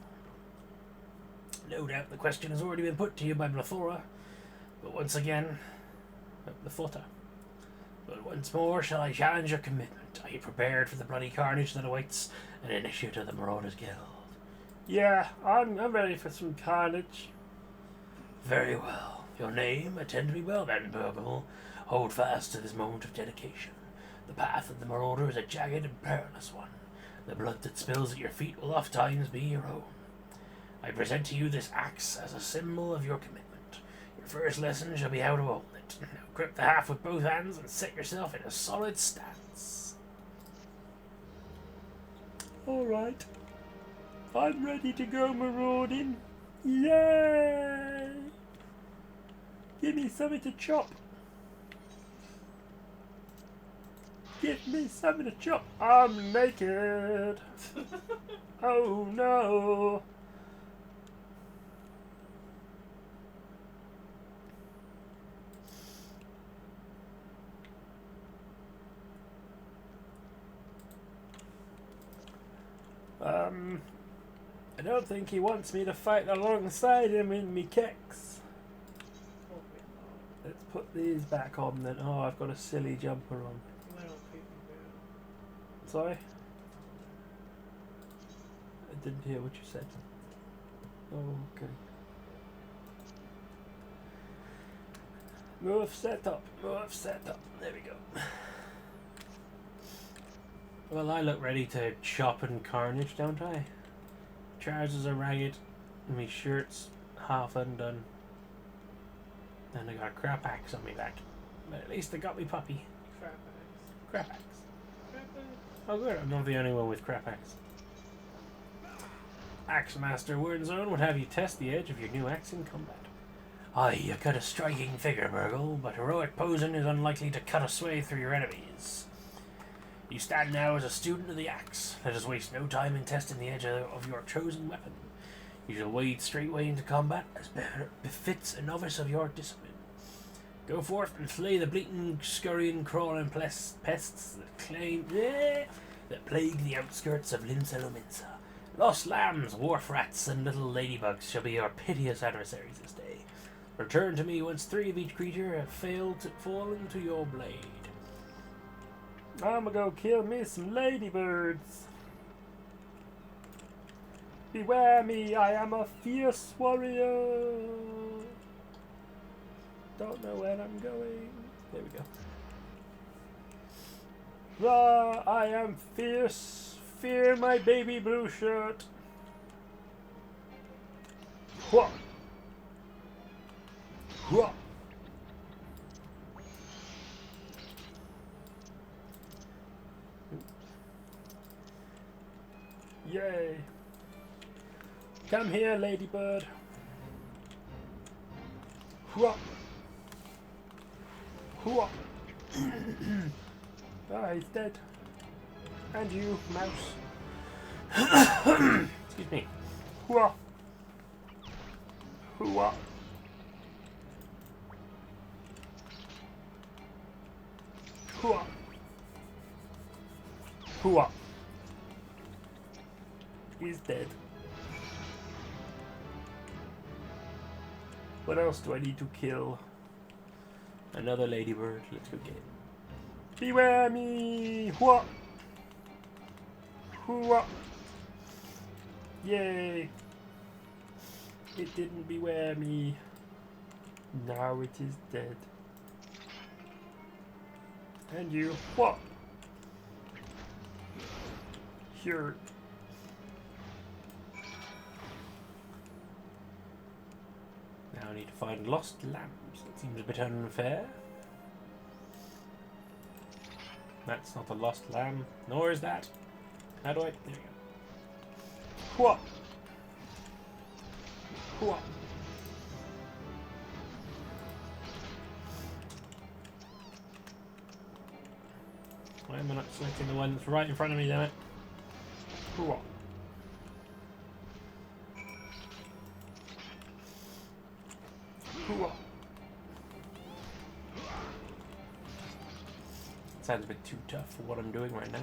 No doubt the question has already been put to you by Blathora, but once more shall I challenge your commitment. Are you prepared for the bloody carnage that awaits an initiate of the Marauders Guild? Yeah, I'm ready for some carnage. Very well. Your name, attend to me well then, Burgle. Hold fast to this moment of dedication. The path of the Marauder is a jagged and perilous one. The blood that spills at your feet will oft times be your own. I present to you this axe as a symbol of your commitment. Your first lesson shall be how to hold it. Now grip the haft with both hands and set yourself in a solid stance. Alright. I'm ready to go marauding. Yay! Give me something to chop. Give me something to chop. I'm naked. Oh no. I don't think he wants me to fight alongside him in me kicks. Let's put these back on then. Oh, I've got a silly jumper on. Sorry? I didn't hear what you said. Oh, okay. Move setup. There we go. Well, I look ready to chop and carnage, don't I? Trousers are ragged, and my shirt's half undone. And I got a crap axe on my back. But at least I got me puppy. Crap axe. Oh good, I'm not the only one with crap axe. Axe Master Wernzone would have you test the edge of your new axe in combat. Aye, you cut a striking figure, Burgle, but heroic posing is unlikely to cut a swathe through your enemies. You stand now as a student of the axe. Let us waste no time in testing the edge of your chosen weapon. You shall wade straightway into combat, as better befits a novice of your discipline. Go forth and slay the bleating, scurrying, crawling pests that plague the outskirts of Linselominsa. Lost lambs, wharf rats, and little ladybugs shall be your piteous adversaries this day. Return to me once 3 of each creature have failed to fall into your blade. I'ma go kill me some ladybirds. Beware me, I am a fierce warrior. Don't know where I'm going. There we go. Rah, I am fierce. Fear my baby blue shirt. Hwah. Hwah. Yay. Come here, ladybird. Hwah. Hwah. Ah, he's dead. And you, mouse. Excuse me. Hwah. Hwah. Hwah. Hwah. He's dead. What else do I need to kill? Another ladybird. Let's go get it. Beware me! Hwah! Hwah! Yay! It didn't beware me. Now it is dead. And you. Hwah! Here. Now I need to find lost lambs. That seems a bit unfair. That's not a lost lamb, nor is that. How do I... There we go. Hwah! Hwah! Why am I not selecting the one that's right in front of me, damn it? Hwah! Hwah! Sounds a bit too tough for what I'm doing right now.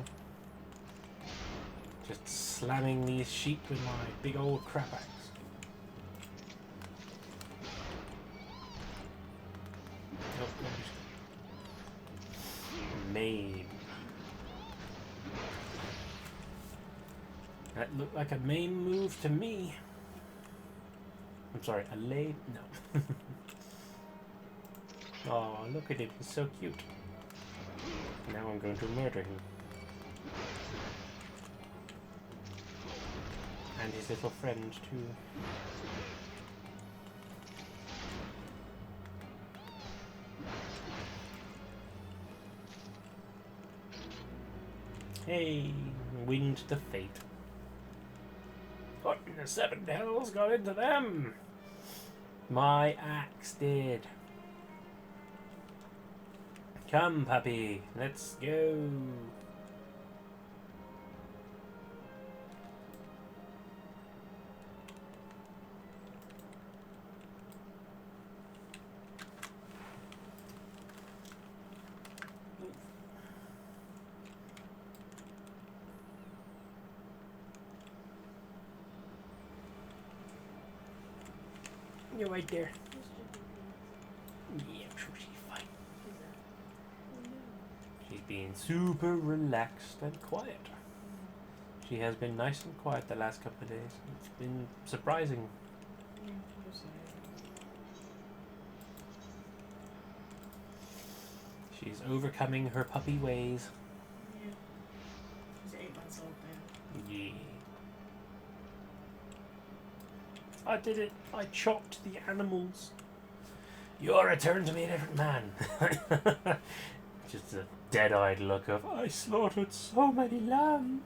Just slamming these sheep with my big old crap axe. Oh, maim. That looked like a maim move to me. I'm sorry, a lame? No. Oh, look at him, he's so cute. Now I'm going to murder him. And his little friend too. Hey, winged the fate. What in the 7 hells got into them? My axe did. Come, puppy, let's go. You're right there. Yeah, I'm sure she's fine. She's being super relaxed and quiet. She has been nice and quiet the last couple of days. It's been surprising. She's overcoming her puppy ways. Yeah. She's 8 months old now. Yeah. I did it. I chopped the animals. Your return to me a different man. Just a dead-eyed look of, I slaughtered so many lambs.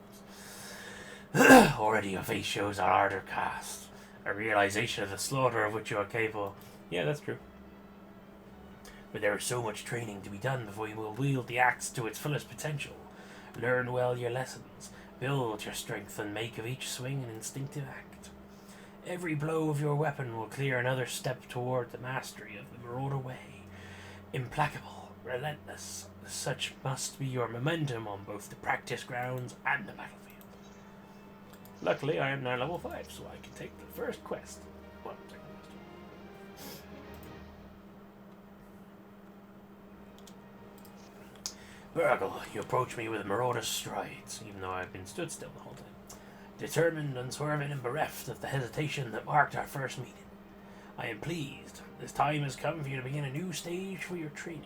Already your face shows a harder cast. A realization of the slaughter of which you are capable. Yeah, that's true. But there is so much training to be done before you will wield the axe to its fullest potential. Learn well your lessons. Build your strength and make of each swing an instinctive act. Every blow of your weapon will clear another step toward the mastery of the Marauder Way. Implacable, relentless, such must be your momentum on both the practice grounds and the battlefield. Luckily, I am now level 5, so I can take the first quest. Well, second quest. Burgle, you approach me with marauder strides, even though I've been stood still the whole time. Determined, unswerving, and bereft of the hesitation that marked our first meeting. I am pleased. This time has come for you to begin a new stage for your training.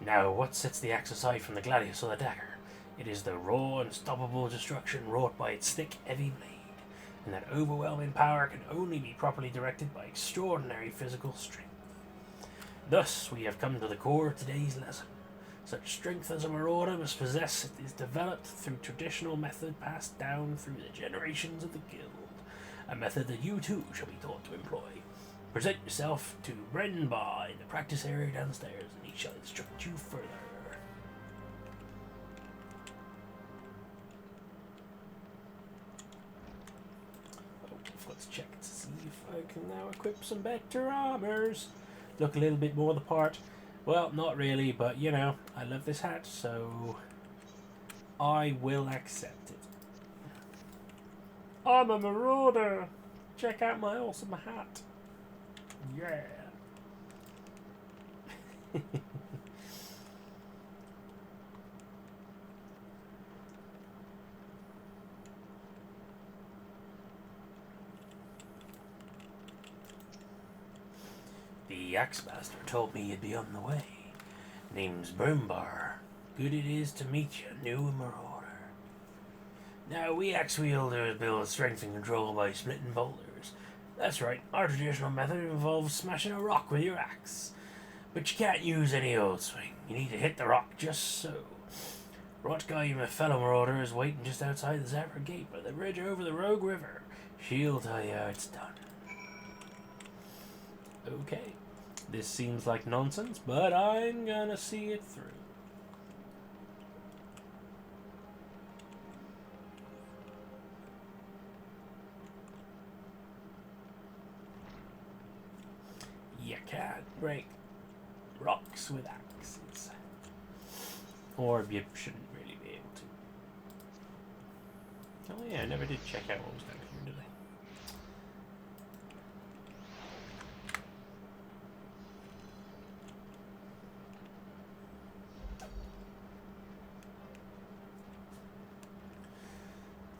Now, what sets the axe aside from the gladius or the dagger? It is the raw, unstoppable destruction wrought by its thick, heavy blade, and that overwhelming power can only be properly directed by extraordinary physical strength. Thus, we have come to the core of today's lesson. Such strength as a marauder must possess is developed through traditional method passed down through the generations of the guild, a method that you too shall be taught to employ. Present yourself to Brenbar in the practice area downstairs, and he shall instruct you further. Oh, let's check to see if I can now equip some better armors. Look a little bit more the part. Well, not really, but you know, I love this hat, so I will accept it. I'm a marauder! Check out my awesome hat. Yeah. The Axemaster told me you'd be on the way. Name's Brimbar. Good it is to meet you, new marauder. Now, we axe wielders build strength and control by splitting boulders. That's right, our traditional method involves smashing a rock with your axe. But you can't use any old swing. You need to hit the rock just so. Rotguy, my fellow marauder, is waiting just outside the Zapper Gate by the bridge over the Rogue River. She'll tell you how it's done. Okay. This seems like nonsense, but I'm gonna see it through. You can't break rocks with axes. Or you shouldn't really be able to. Oh yeah, I never did check out what was down here, did I?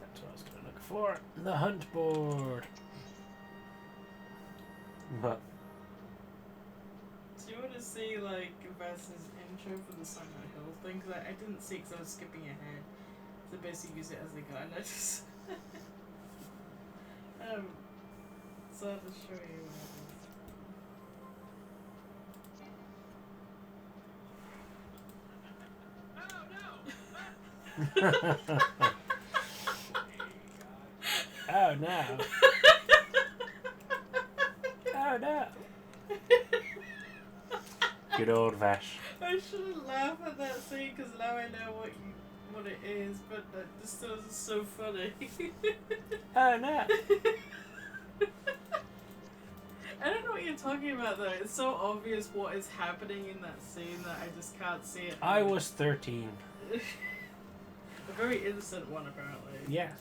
That's what I was going to look for. The hunt board. But Do you want to see, like, Vass's intro for the Summer Hill thing? Because I didn't see because I was skipping ahead. So basically use it as the guide. I just... so I'll just show you what happens. Oh no. Oh no. Good old Vash. I shouldn't laugh at that scene because now I know what it is, but this still is so funny. Oh no. I don't know what you're talking about though. It's so obvious what is happening in that scene that I just can't see it. I was 13. A very innocent one, apparently. Yes.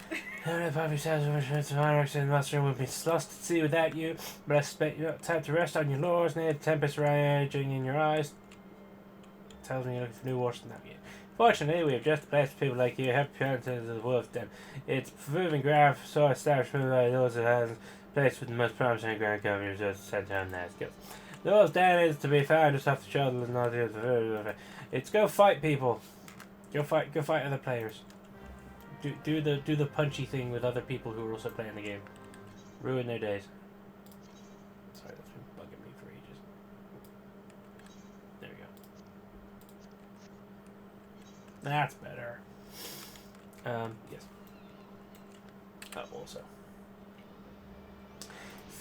I don't know if I've said much in the muster would be lost at sea without you, but I expect you have time to rest on your laurels near the tempest raging in your eyes. Tells me you're looking for new waters to navigate. Fortunately, we have just the place for people like you have planted the wolf den. It's proving ground for so established by those that has place with the most promising ground cover just sent down there. The wolf den is to be found just off the shoulder and not the It's go fight people. Go fight other players. Do the punchy thing with other people who are also playing the game. Ruin their days. Sorry, that's been bugging me for ages. There we go. That's better. Yes. Oh, also.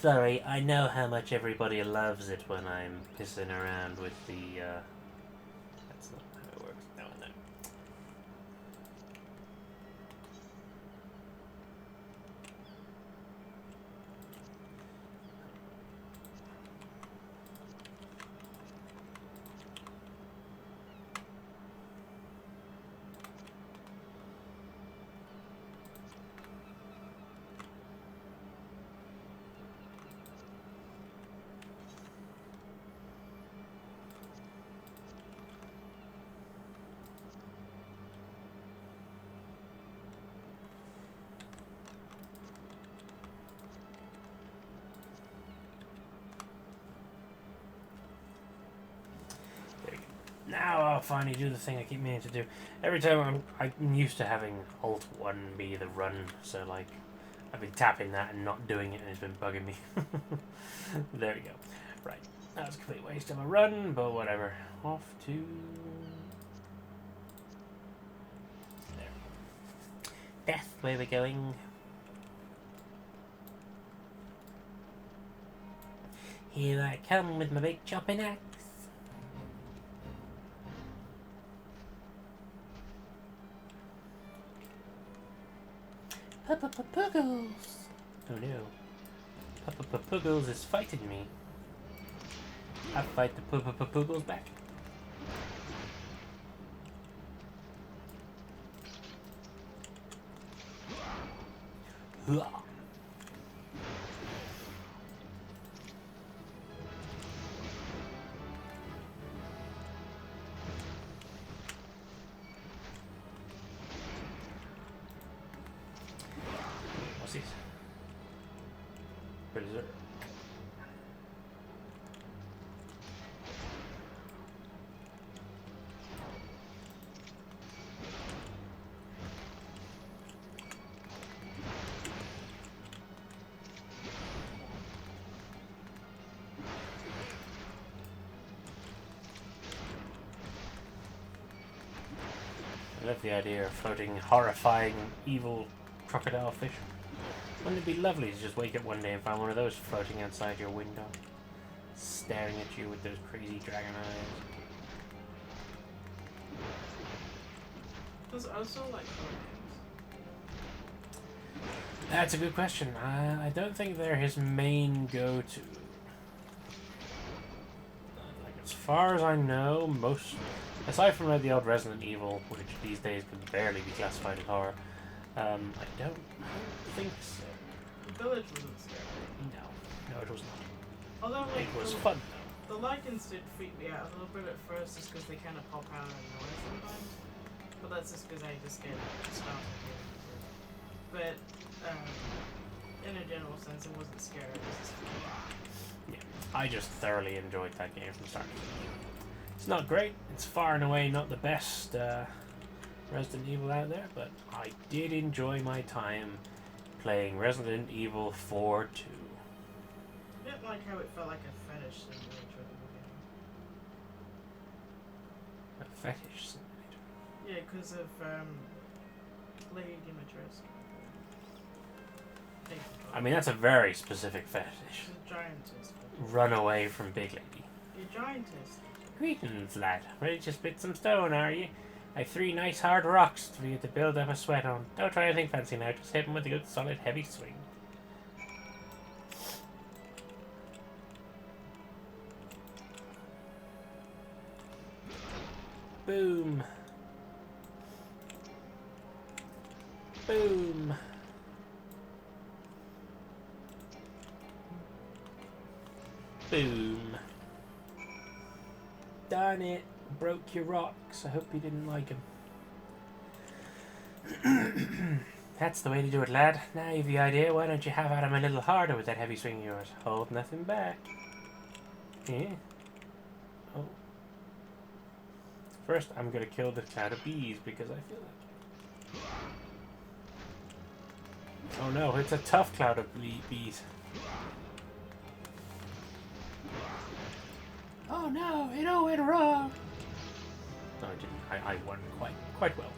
Sorry, I know how much everybody loves it when I'm pissing around with the, that's not how it works. No, no. I'll finally do the thing I keep meaning to do. Every time I'm used to having Alt 1 be the run, so like I've been tapping that and not doing it and it's been bugging me. There we go. Right. That was a complete waste of a run, but whatever. Off to... there. Death, where we're going. Here I come with my big chopping axe. Puggles! Oh no. Puggles is fighting me. I fight the Puggles back. Hua. What's this? Berserk. I love the idea of floating horrifying, evil crocodile fish. Wouldn't it be lovely to just wake up one day and find one of those floating outside your window, staring at you with those crazy dragon eyes? There's also like hurricanes. That's a good question. I don't think they're his main go-to. Like, as far as I know, most, aside from the old Resident Evil, which these days can barely be classified as horror, I don't think so. The village wasn't scary. No, it was not. Although like It was the, fun. the lichens did freak me out a little bit at first, just because they kind of pop out of noise sometimes. But that's just because I just get started. But in a general sense, it wasn't scary. It was just Yeah, I just thoroughly enjoyed that game from start to finish. It's not great. It's far and away not the best Resident Evil out there, but I did enjoy my time playing Resident Evil 4 2. I didn't like how it felt like a fetish simulator at the beginning. A fetish simulator. Yeah, because of Lady Dimitrescu. I mean, that's a very specific fetish. She's a giantess. Run away from Big Lady. You're a giantess. Greetings, lad. Ready to spit some stone, are you? I've 3 nice hard rocks for you to build up a sweat on. Don't try anything fancy now, just hit him with a good solid heavy swing. Boom. Boom. Boom. Darn it. Broke your rocks. I hope you didn't like them. That's the way to do it, lad. Now you've the idea. Why don't you have at him a little harder with that heavy swing of yours? Hold nothing back. Yeah. Oh. First, I'm gonna kill the cloud of bees because I feel like it. Oh no, it's a tough cloud of bees. Oh no, it all went wrong. No, I didn't. I won quite well.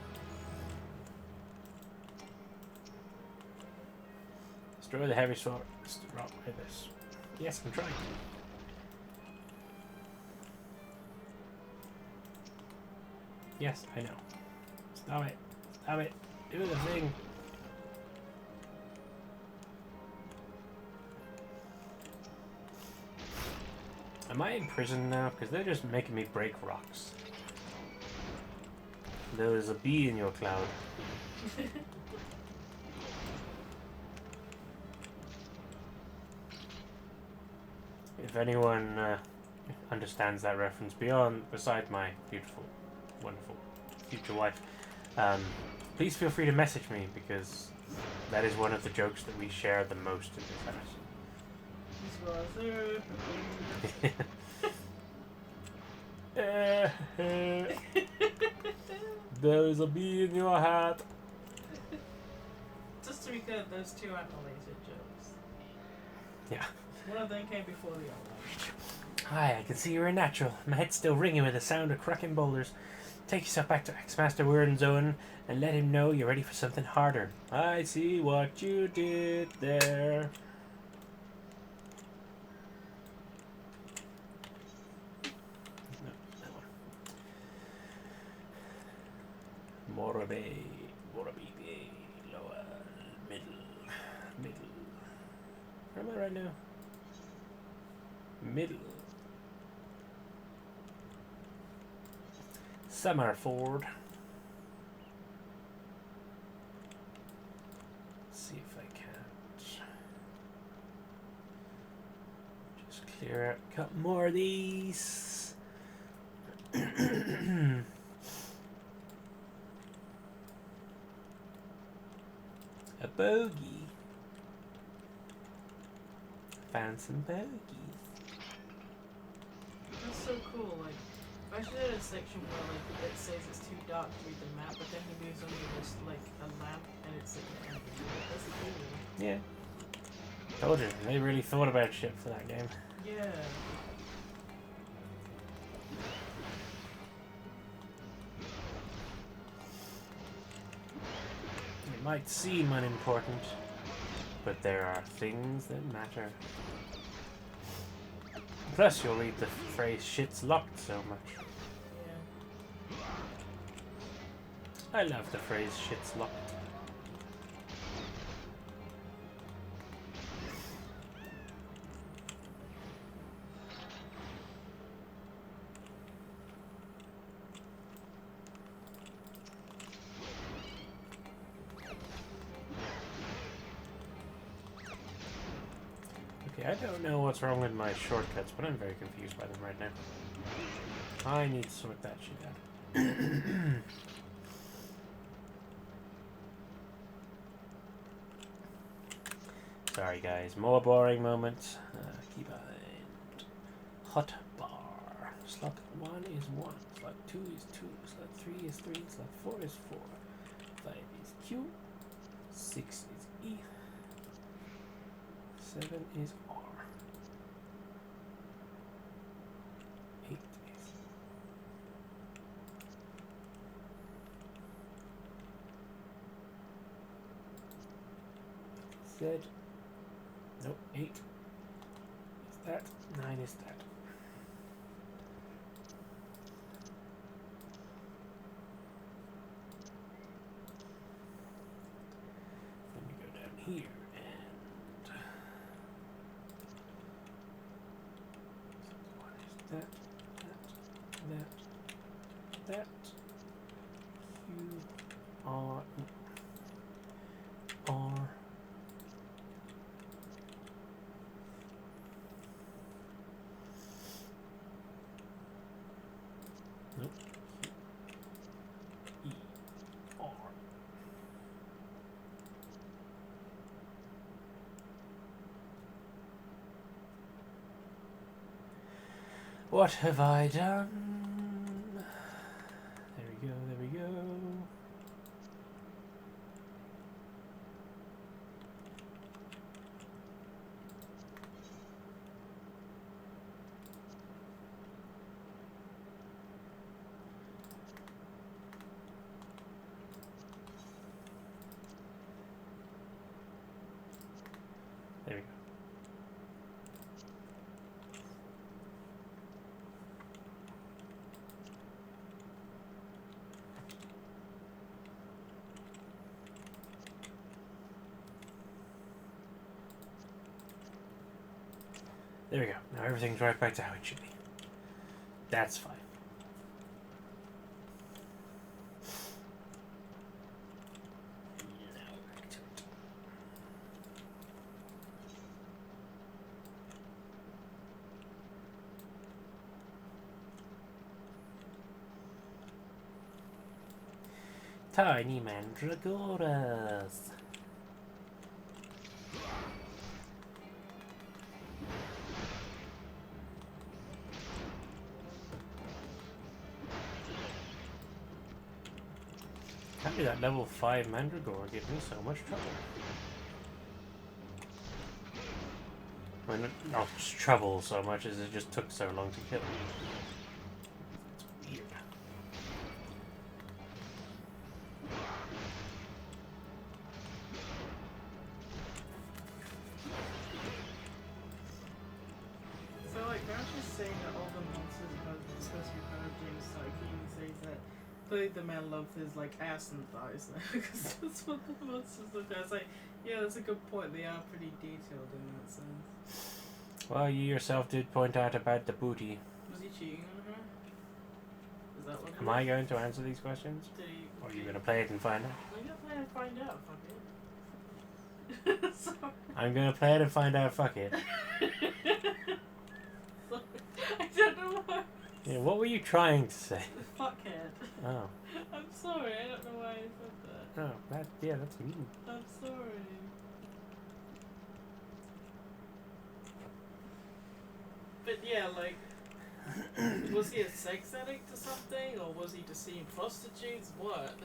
Destroy the heavy sword. Rock with this. Yes, I'm trying. Yes, I know. Stop it. Stop it. Do the thing. Am I in prison now? Because they're just making me break rocks. There is a bee in your cloud. If anyone understands that reference beside my beautiful, wonderful future wife, please feel free to message me because that is one of the jokes that we share the most in this house. There is a bee in your hat. Just to be clear, those two aren't related jokes. Yeah. One of them came before the other one. Hi, I can see you're a natural. My head's still ringing with the sound of cracking boulders. Take yourself back to X-Master Warren's Owen and let him know you're ready for something harder. I see what you did there. No, that one. Morabe, Morabe, lower, middle. Where am I right now? Middle. Summerford. Let's see if I can just clear out a couple more of these. A bogey. Found some bogeys. That's so cool. Like, I should have a section where like it says it's too dark to read the map, but then he moves on to just like a lamp, and it's like that's cool. Yeah. Told you, they really thought about shit for that game. Yeah. It might seem unimportant, but there are things that matter. Plus, you'll read the phrase "shit's locked" so much. Yeah. I love the phrase "shit's locked." I don't know what's wrong with my shortcuts, but I'm very confused by them right now. I need to sort that shit out. Sorry guys, more boring moments. Keep mind. Hot bar. Slot 1 is 1, slot 2 is 2, slot 3 is 3, slot 4 is 4, 5 is Q, 6 is E, 7 is R. 8 is Z. Nope, 8 is that, 9 is that. Let me go down here and what is that? That. Q R R. Nope. E R. What have I done? There we go, there we go. There we go. There we go. Now everything's right back to how it should be. That's fine. Now back to it. Tiny mandragoras. How did that level 5 Mandragora give me so much trouble? I mean, not just trouble so much as it just took so long to kill. It's weird. So like Groucho's saying that all the monsters are supposed to be part of James Psyche, and he says that clearly the man loves his like ass and thighs now because that's what the monsters look at. It's like, yeah, that's a good point. They are pretty detailed in that sense. Well, you yourself did point out about the booty. Was he cheating on her? Is that what? Am I going to answer these questions? Did he? Or are you going to play it and find out? I'm gonna play and find out. Fuck it. Sorry. I'm going to play it and find out, fuck it. Sorry. I don't know why. Yeah, what were you trying to say? Fuckhead. Oh. I'm sorry. I don't know why I said that. Oh, yeah, that's mean. I'm sorry. But yeah, like, was he a sex addict or something, or was he just seeing prostitutes? What?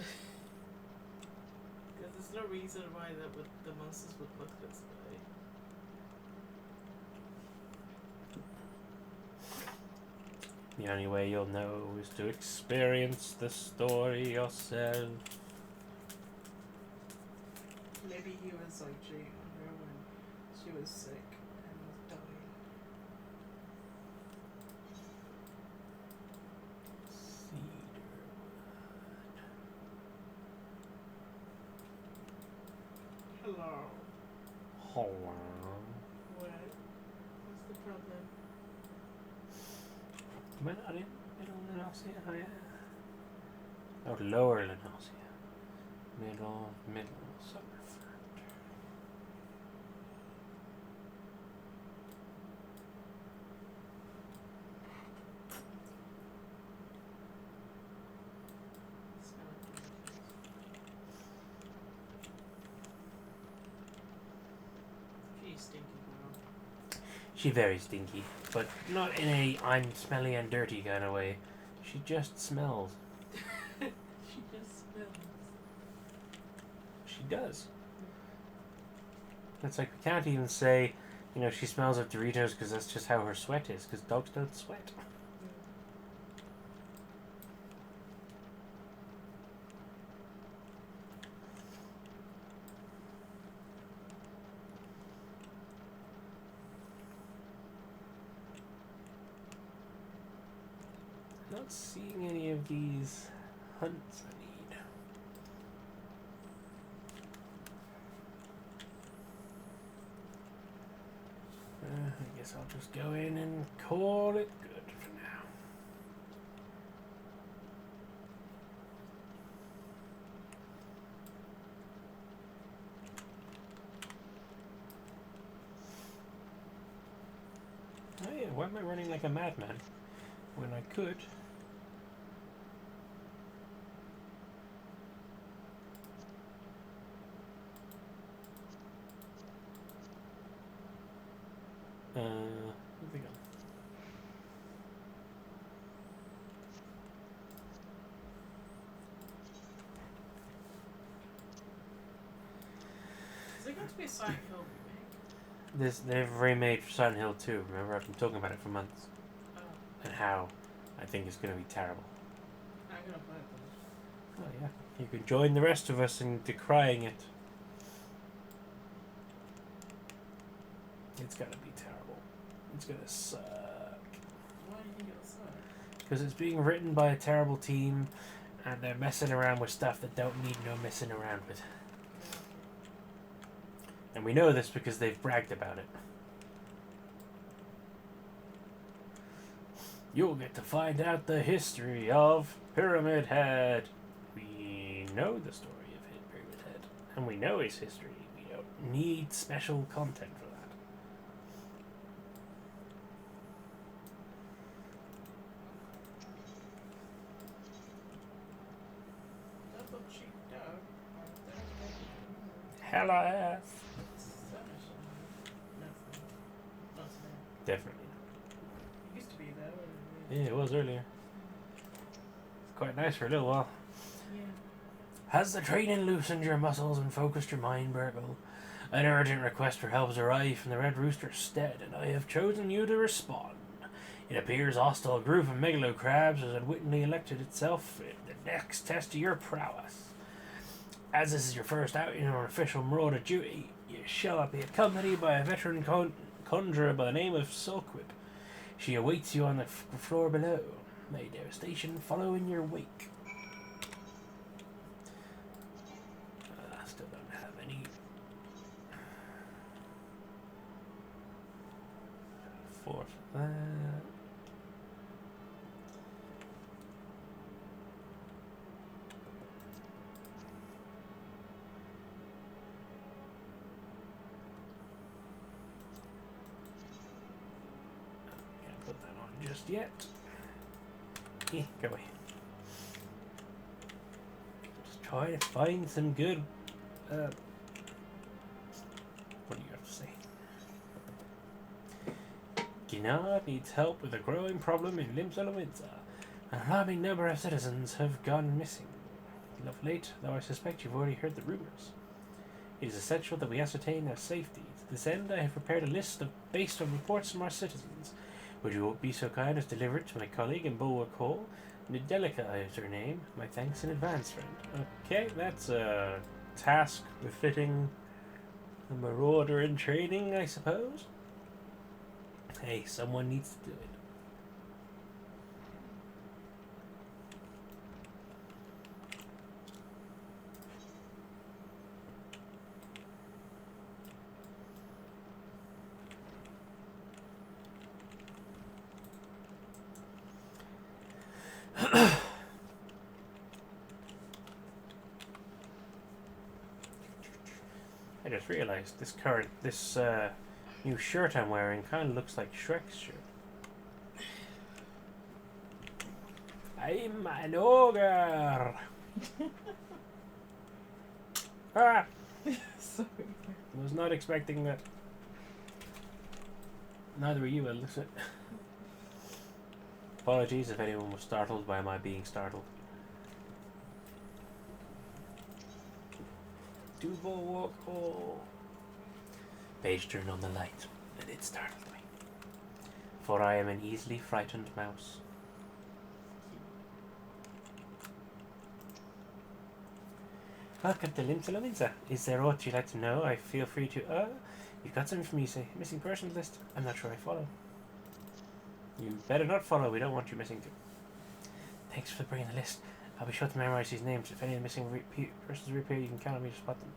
Because there's no reason why the monsters would look this way. The only way you'll know is to experience the story yourself. Maybe he was like cheating on her when she was sick and was dying. Hello. Hold What? What's the problem? Am I not in middle Lenosia? Oh, yeah. Oh, lower Lenosia. Middle, Summerford. She's stinky girl. She very stinky, but not in a I'm smelly and dirty kind of way. She just smells. She just smells. She does. It's like we can't even say, you know, she smells of Doritos because that's just how her sweat is, because dogs don't sweat. Not seeing any of these hunts I need. I guess I'll just go in and call it good for now. Oh yeah, why am I running like a madman when I could? Where'd they go? Is there going to be a Silent Hill remake? They've remade Silent Hill 2. Remember, I've been talking about it for months. Oh, And how I think it's going to be terrible. I'm gonna play it then. Oh yeah, you could join the rest of us in decrying it. It's gonna be terrible. It's gonna suck. Why do you think it'll suck? Because it's being written by a terrible team, and they're messing around with stuff that don't need no messing around with. And we know this because they've bragged about it. You'll get to find out the history of Pyramid Head. We know the story of Pyramid Head, and we know his history. We don't need special content for that. Double cheek dog. Hella ass. Nothing. Definitely. It used to be though. Yeah, it was earlier. It's quite nice for a little while. Yeah. Has the training loosened your muscles and focused your mind, Burgle? An urgent request for help has arrived from the Red Rooster's stead, and I have chosen you to respond. It appears a hostile group of megalo crabs has unwittingly elected itself the next test of your prowess. As this is your first outing on official marauder duty, you shall be accompanied by a veteran conjurer by the name of Sulkwhip. She awaits you on the floor below. May devastation follow in your wake. I still don't have any force of that. Can't put that on just yet. Go away. Just try to find some good. What do you have to say? Ginard needs help with a growing problem in Limsa. An alarming number of citizens have gone missing. Of late, though I suspect you've already heard the rumors. It is essential that we ascertain their safety. To this end, I have prepared a list based on reports from our citizens. Would you be so kind as to deliver it to my colleague in Bulwark Hall? Nedelica is her name. My thanks in advance, friend. Okay, that's a task befitting a marauder in training, I suppose. Hey, someone needs to do it. I just realized this new shirt I'm wearing kind of looks like Shrek's shirt. I'm an ogre. Ah! Sorry. Was not expecting that. Neither were you, it looks it. Apologies if anyone was startled by my being startled. Duval walk hall. Page turned on the light, and it startled me. For I am an easily frightened mouse. Welcome to Limsa. Is there aught you'd like to know? I feel free to. You've got something from me, say. Missing persons list? I'm not sure I follow. You better not follow, we don't want you missing too. Thanks for bringing the list. I'll be sure to memorize these names. If any missing persons reappear, you can count on me to spot them.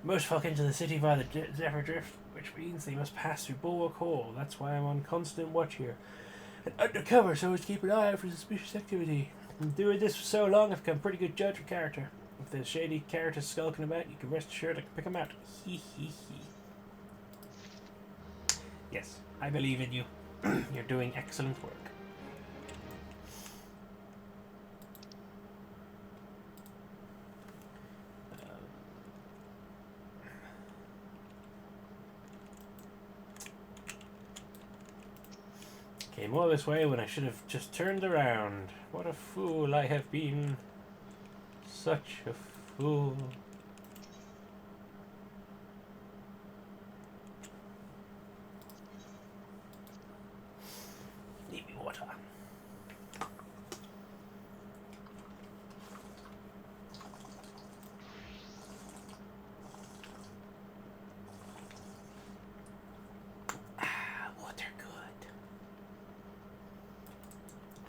Most folk enter the city via the Zephyr Drift, which means they must pass through Bulwark Hall. That's why I'm on constant watch here. And undercover, so as to keep an eye out for suspicious activity. And doing this for so long, I've become a pretty good judge of character. If there's shady characters skulking about, you can rest assured I can pick them out. Hee hee hee. Yes, I believe in you. You're doing excellent work. Came all this way when I should have just turned around. What a fool I have been. Such a fool. Need me water. Water good.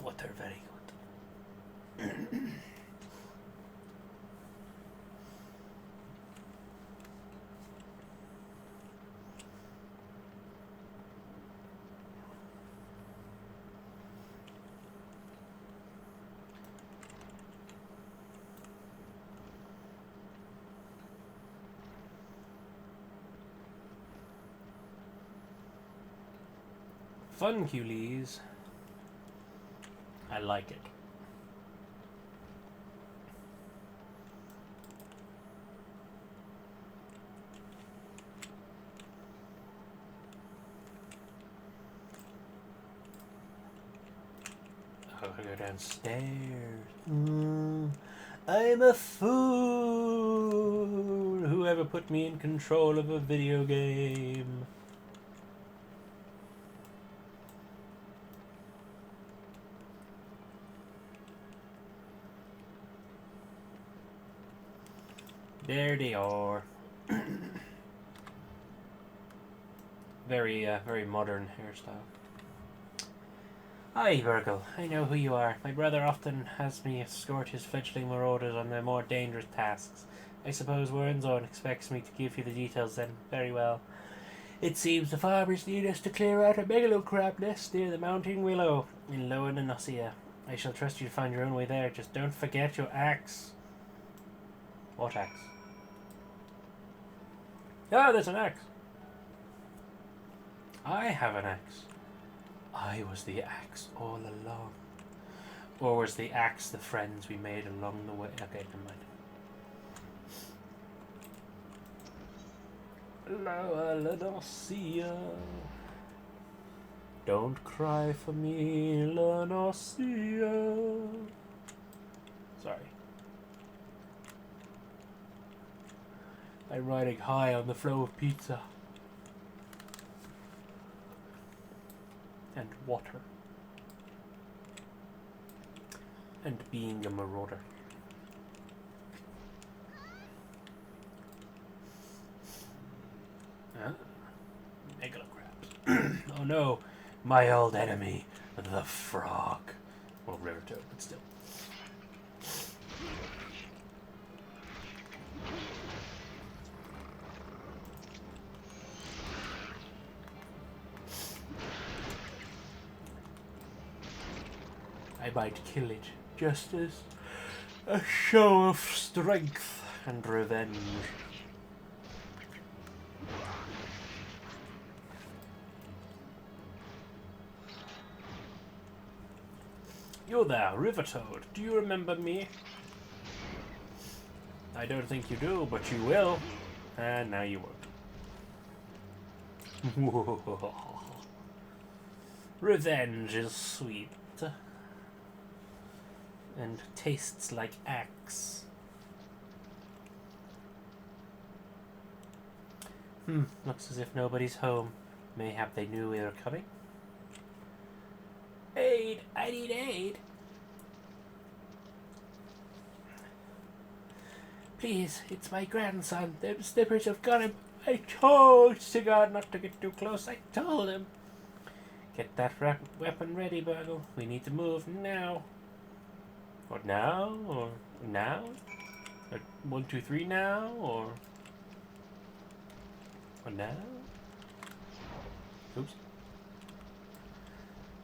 Water very good. Fun, culies. I like it. I'll go downstairs. I'm a fool! Whoever put me in control of a video game? There they are. Very modern hairstyle. Hi, Burgle. I know who you are. My brother often has me escort his fledgling marauders on their more dangerous tasks. I suppose Warrenzone expects me to give you the details then. Very well. It seems the farmers need us to clear out a megalocrab nest near the Mounting Willow in Lower Nanossia. I shall trust you to find your own way there. Just don't forget your axe. What axe? Ah, there's an axe. I have an axe. I was the axe all along. Or was the axe the friends we made along the way? Okay, never mind. Lower Nanossia. Don't cry for me, Nanossia. Sorry. I'm riding high on the flow of pizza. And water. And being a marauder. Huh? Megalocrabs. Oh no, my old enemy, the frog. Well, river toad, but still. I might kill it, just as a show of strength and revenge. You there, River Toad. Do you remember me? I don't think you do, but you will. And now you won't. Revenge is sweet. And tastes like axe. Looks as if nobody's home. Mayhap they knew we were coming. Aid! I need aid! Please, it's my grandson. Them snippers have got him. I told Saga not to get too close. I told him. Get that weapon ready, Burgle. We need to move now. Or now? Or now? Or 1, 2, 3 now? Or now? Oops.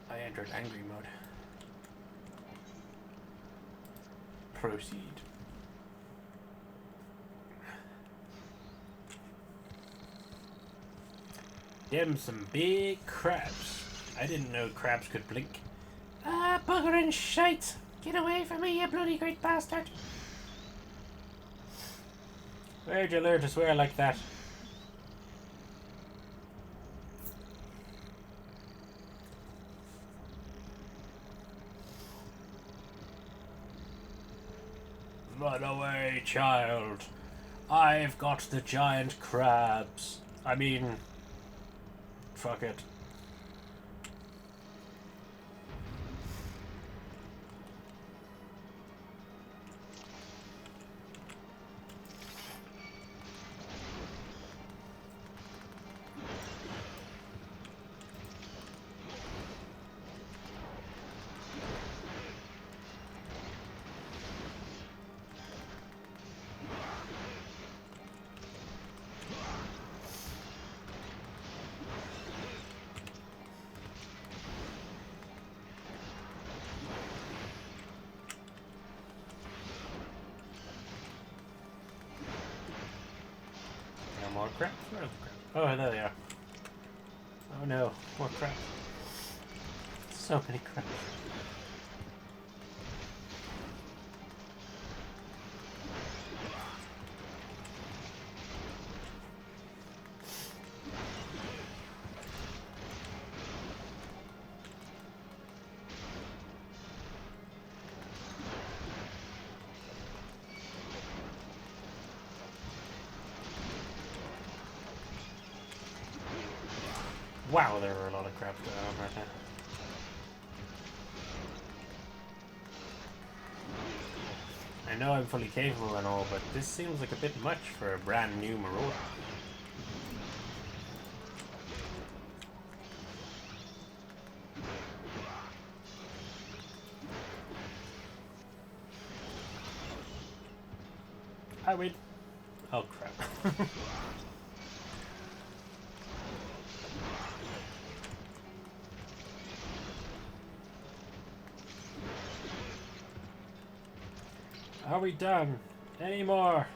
I entered angry mode. Proceed. Them some big crabs. I didn't know crabs could blink. Ah, bugger and shite! Get away from me, you bloody great bastard! Where'd you learn to swear like that? Run away, child. I've got the giant crabs. I mean, fuck it. More crap? Where are the crap? Oh, there they are. Oh no, more crap. So many crap. Wow, there are a lot of crabs going on right now. I know I'm fully capable and all, but this seems like a bit much for a brand new marauder. I win. Oh crap. Are we done? Any more?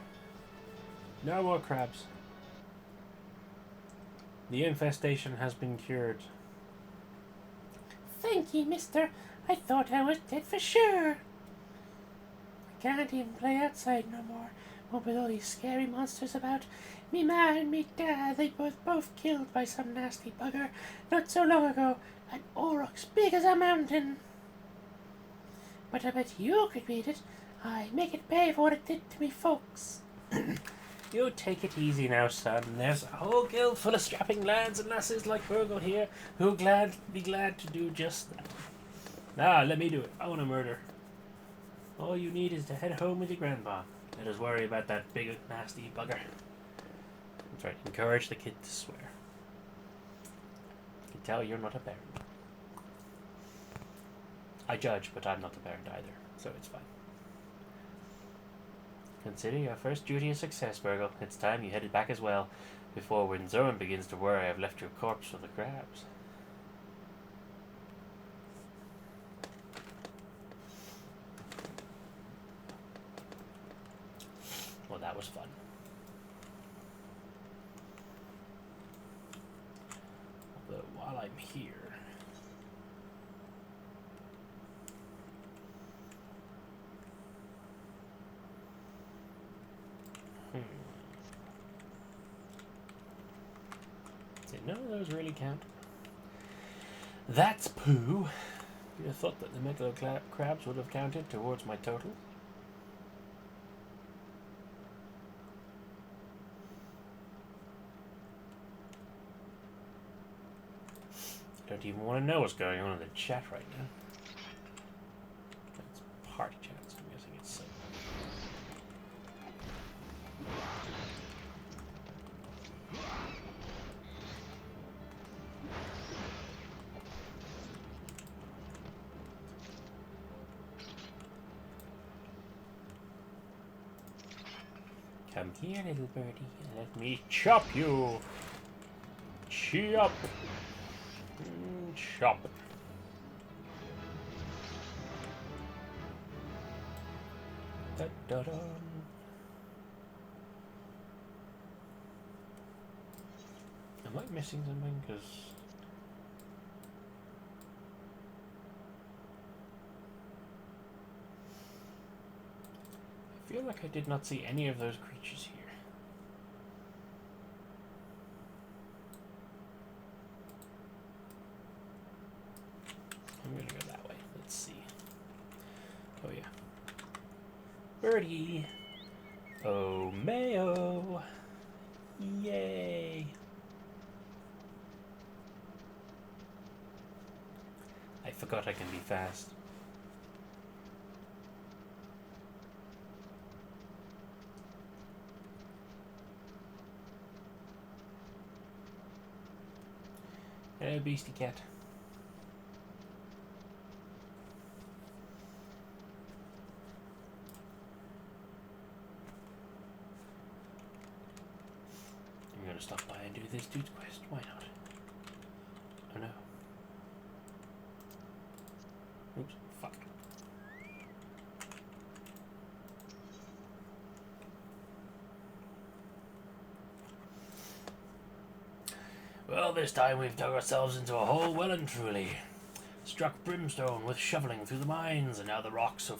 No more crabs. The infestation has been cured. Thank you, mister. I thought I was dead for sure. I can't even play outside no more. What with all these scary monsters about. Me ma and me dad, they both killed by some nasty bugger not so long ago. An aurochs big as a mountain. But I bet you could beat it. I make it pay for what it did to me folks. You take it easy now, son. There's a whole guild full of strapping lads and lasses like Burgle here who'll be glad to do just that. Now, let me do it. I want to murder. All you need is to head home with your grandpa. Let us worry about that big, nasty bugger. That's right, encourage the kid to swear. You can tell you're not a parent. I judge, but I'm not the parent either, so it's fine. Consider your first duty a success, Burgle. It's time you headed back as well, before when Zoran begins to worry I've left your corpse for the crabs. Well, that was fun. Although, while I'm here... Did none of those really count? That's poo. You'd have thought that the megalo crabs would have counted towards my total. I don't even want to know what's going on in the chat right now. It's party chat, so I'm guessing it's so. Come here, little birdie, and let me chop you. Chop. Chop. Da, da, da. Am I missing something? Because I feel like I did not see any of those creatures here. I'm gonna go that way. Let's see. Oh yeah. Birdie. Oh Mayo. Yay. I forgot I can be fast. Hello, beastie cat. I'm gonna stop by and do this dude's quest. Why not? Oh no. Oops, fuck. Well, this time we've dug ourselves into a hole well and truly. Struck brimstone with shoveling through the mines, and now the rocks are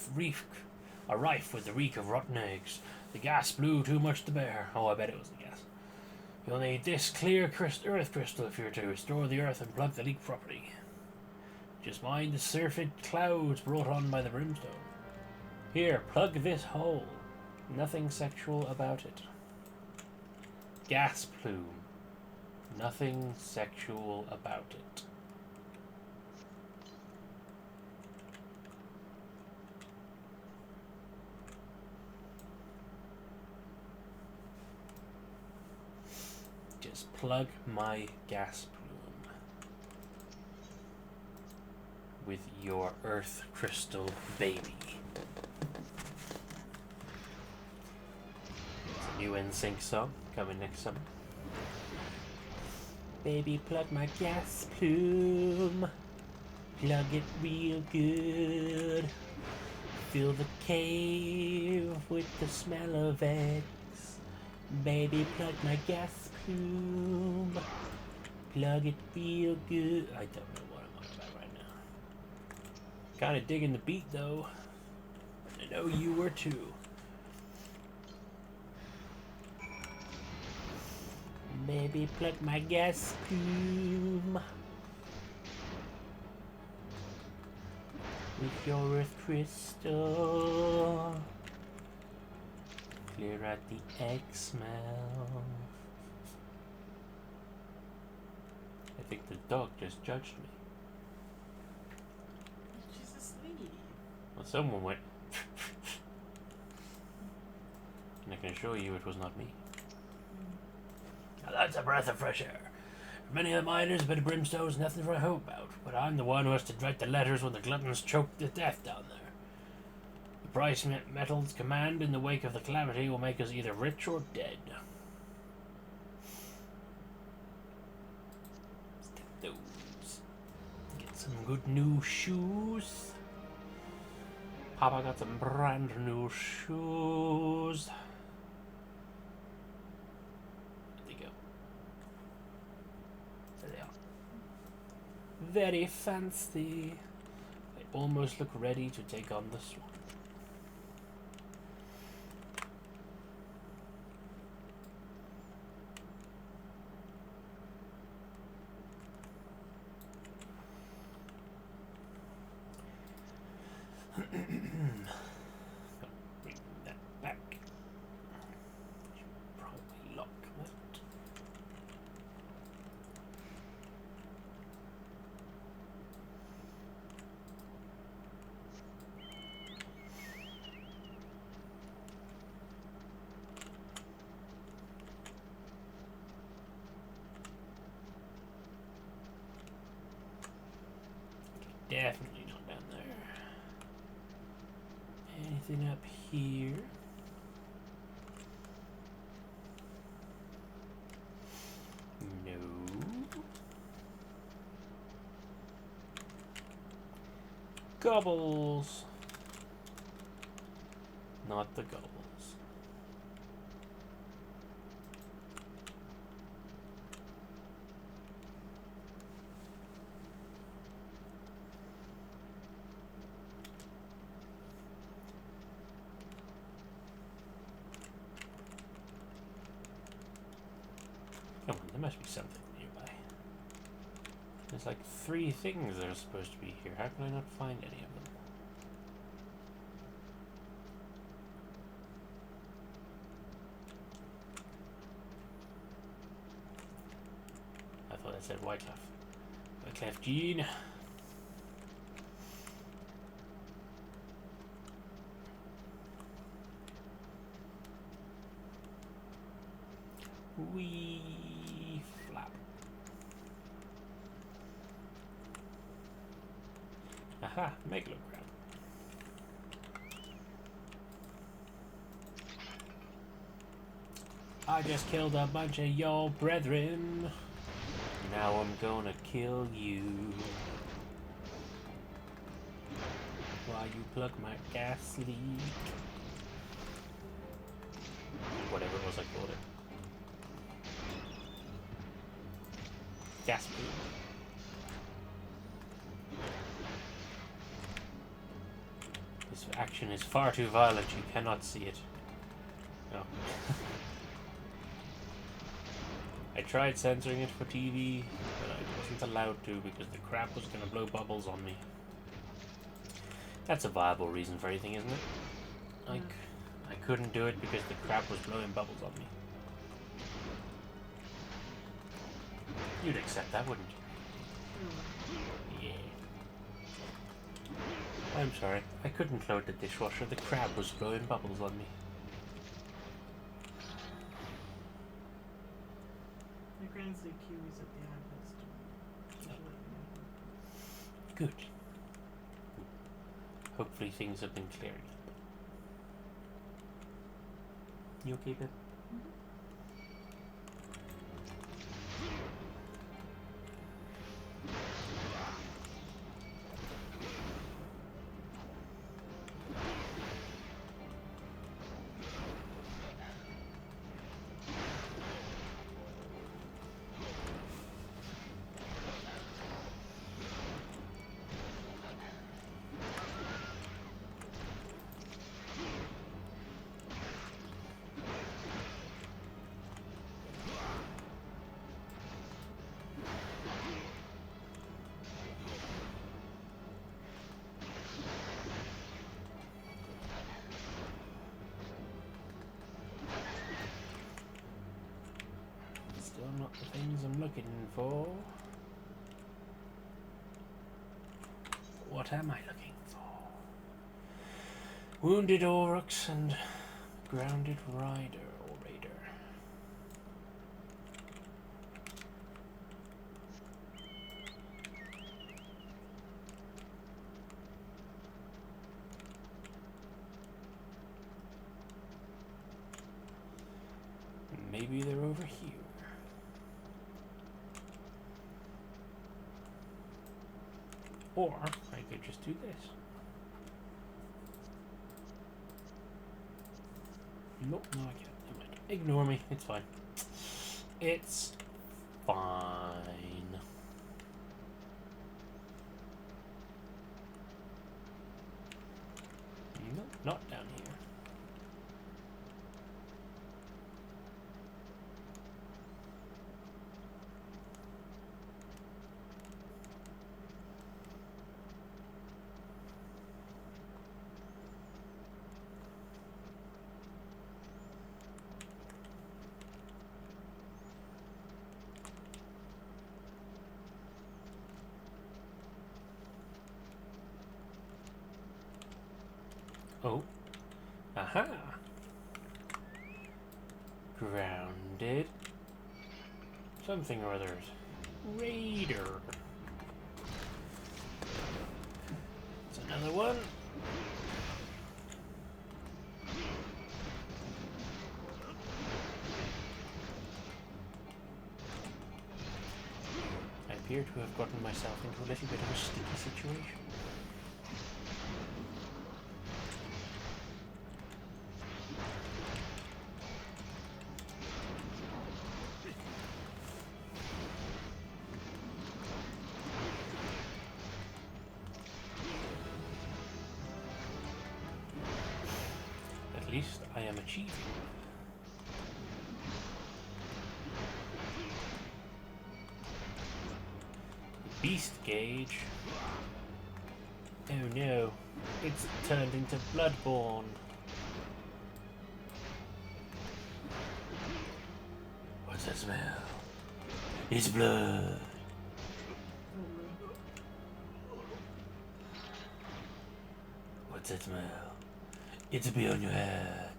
rife with the reek of rotten eggs. The gas blew too much to bear. Oh, I bet it was the gas. You'll need this clear earth crystal if you're to restore the earth and plug the leak properly. Just mind the surfeit clouds brought on by the brimstone. Here, plug this hole. Nothing sexual about it. Gas plume. Nothing sexual about it. Just plug my gas plume with your earth crystal baby. It's a new NSYNC song coming next summer. Baby, plug my gas plume. Plug it real good. Fill the cave with the smell of eggs. Baby, plug my gas plume. Plug it real good. I don't know what I'm on about right now. Kinda digging the beat though. I know you were too. Baby, plug my gas plume with your earth crystal. Clear out the egg smell. I think the dog just judged me. She's asleep. Well, someone went. And I can assure you it was not me. Now that's a breath of fresh air. For many of the miners, a bit of brimstone's nothing to hope about, but I'm the one who has to write the letters when the gluttons choke to death down there. The price metals command in the wake of the calamity will make us either rich or dead. Let's get those. Get some good new shoes. Papa got some brand new shoes. Very fancy. I almost look ready to take on the swan. Bring that back. Should probably lock that. Definitely not down there. Anything up here? No. Gobbles. Not the gobbles. Come on, there must be something nearby. There's like 3 things that are supposed to be here. How can I not find any of them? I thought I said Wyclef. Wyclef Jean. Wee flap. Aha, megalogram. I just killed a bunch of your brethren. Now I'm gonna kill you. While you plug my gas leak. Whatever it was I called it. Gas plume. This action is far too violent, you cannot see it. No. I tried censoring it for TV, but I wasn't allowed to because the crap was going to blow bubbles on me. That's a viable reason for anything, isn't it? I couldn't do it because the crap was blowing bubbles on me. You'd accept that, wouldn't you? Yeah. I'm sorry. I couldn't load the dishwasher. The crab was blowing bubbles on me. My grand's the kiwis at the harvest. Good. Hopefully things have been cleared. You okay, Pip? Still not the things I'm looking for. What am I looking for? Wounded Aurochs and grounded rider or raider. Maybe they're over here. Or I could just do this. Nope, no I can't. Never mind. Ignore me. It's fine. It's fine. Nope, not down here. Oh. Aha. Grounded. Something or others. Raider. It's another one. I appear to have gotten myself into a little bit of a sticky situation. At least I am achieving. Beast gauge. Oh no, it's turned into Bloodborne. What's that smell? It's blood. What's that smell? It's beyond your head.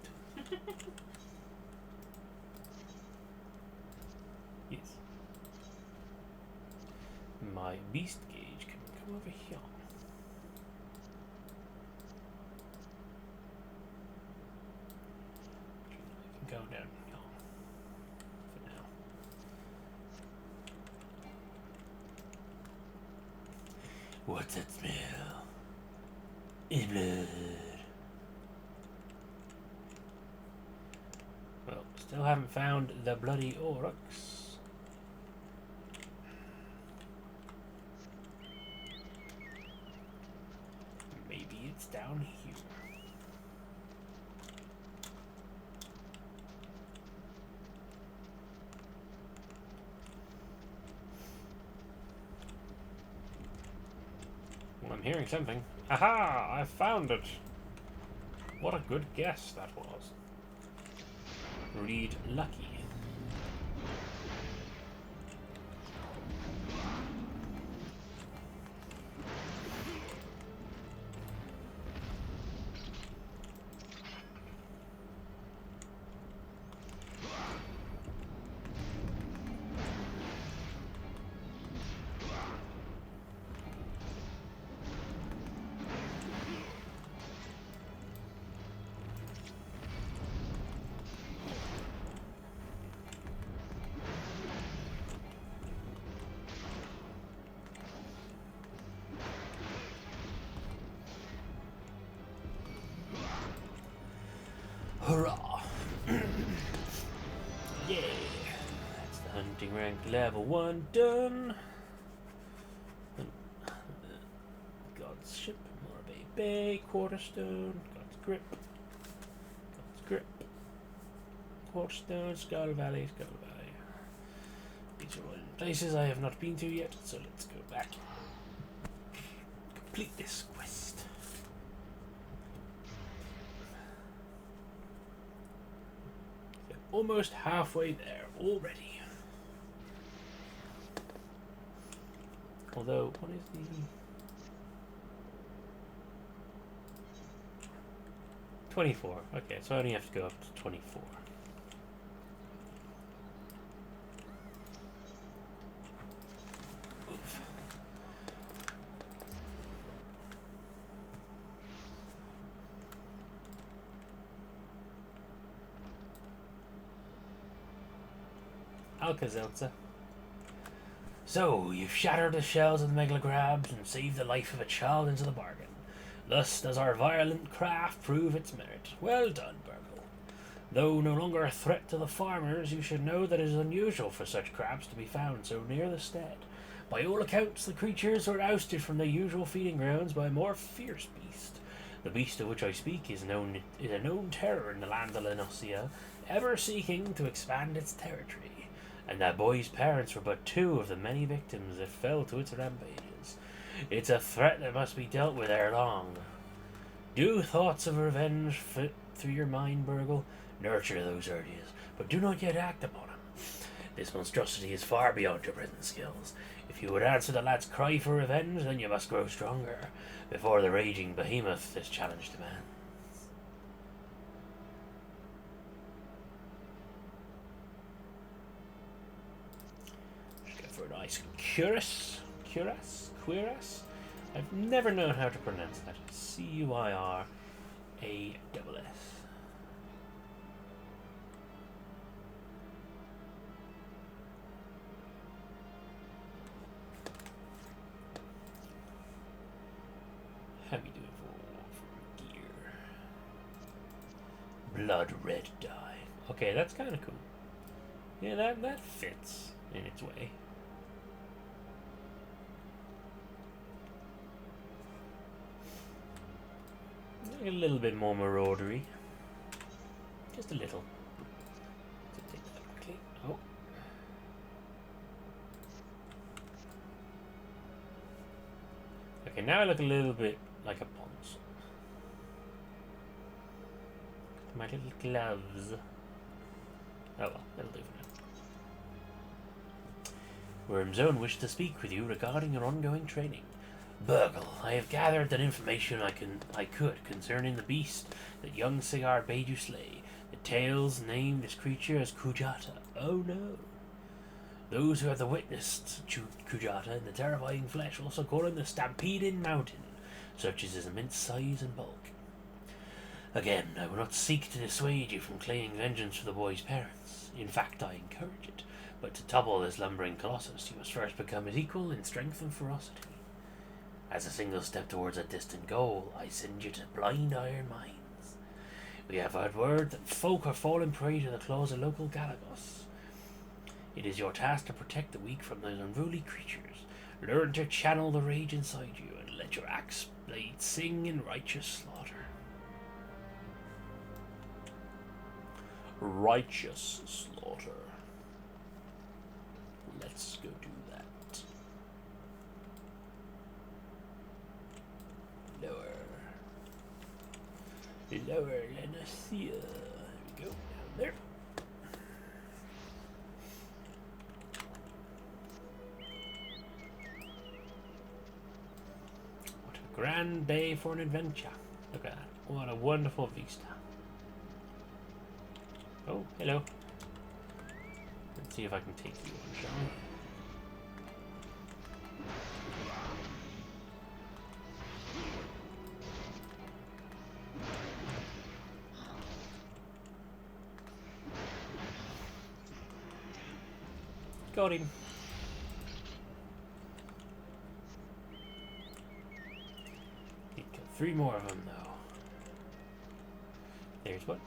Yes. My beast gauge can come over here. I can go down here for now. What's that smell? It's blood. Well, still haven't found the bloody Aurochs. Maybe it's down here. Well, I'm hearing something. Aha! I found it! What a good guess that was. Read lucky. Yeah, that's the hunting rank level 1 done. God's ship, Morbay Bay, Quarterstone, God's grip, Quarterstone, Skull Valley. These are all in places I have not been to yet, so let's go back. Complete this quest. So almost halfway there already. Although, what is the... 24. Okay, so I only have to go up to 24. Oof. Alka-Seltzer. So, you've shattered the shells of the megalocrabs and saved the life of a child into the bargain. Thus does our violent craft prove its merit. Well done, Burgle. Though no longer a threat to the farmers, you should know that it is unusual for such crabs to be found so near the stead. By all accounts, the creatures were ousted from their usual feeding grounds by a more fierce beast. The beast of which I speak is a known terror in the land of Lenosia, ever seeking to expand its territory. And that boy's parents were but 2 of the many victims that fell to its rampages. It's a threat that must be dealt with ere long. Do thoughts of revenge flit through your mind, Burgle? Nurture those urges, but do not yet act upon them. This monstrosity is far beyond your present skills. If you would answer the lad's cry for revenge, then you must grow stronger, before the raging behemoth this challenge demands. Just go for a nice cuirass. I've never known how to pronounce that. Cuirass. How are we doing for gear? Blood red dye. Okay, that's kind of cool. Yeah, that fits in its way. A little bit more maraudery. Just a little. So take that quickly. Oh. Okay, now I look a little bit like a ponce. My little gloves. Oh well, that'll do for now. Wormzone wished to speak with you regarding your ongoing training. Burgle, I have gathered that information I could concerning the beast that young Cigar bade you slay. The tales named this creature as Kujata. Oh no. Those who have witnessed Kujata in the terrifying flesh also call him the Stampeding Mountain, such is his immense size and bulk. Again, I will not seek to dissuade you from claiming vengeance for the boy's parents. In fact, I encourage it. But to topple this lumbering colossus, you must first become his equal in strength and ferocity. As a single step towards a distant goal, I send you to blind iron mines. We have heard word that folk are falling prey to the claws of local Galagos. It is your task to protect the weak from those unruly creatures. Learn to channel the rage inside you, and let your axe blade sing in righteous slaughter. Righteous slaughter. Let's go do that. Lower Lenosia. There we go. Down there. What a grand day for an adventure. Look at that. What a wonderful vista. Oh, hello. Let's see if I can take you on, shall we? Got him. Need to kill 3 more of them, though. There's one.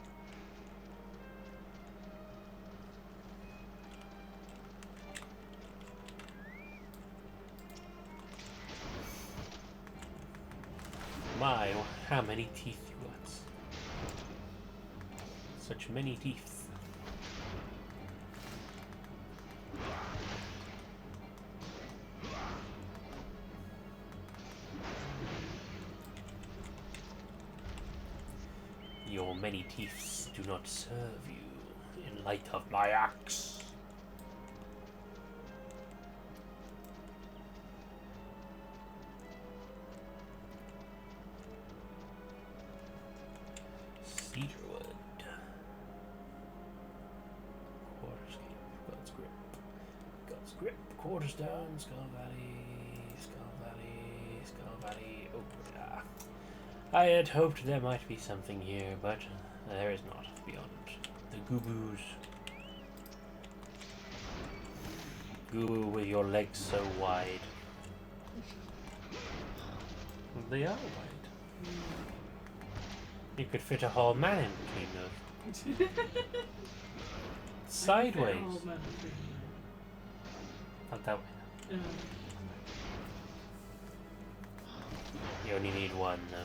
How many teeth you got? Such many teeth. Your many teeth do not serve you in light of my axe. Cedarwood. Quarters Cave. God's Grip. God's Grip. Quarters down. Skull Valley. Skull Valley. Skull Valley. Oh, yeah. I had hoped there might be something here, but there is not beyond the Gooboo's. Gooboo with your legs so wide. They are wide. You could fit a whole man in between those. Sideways. Not that way. You only need one, though.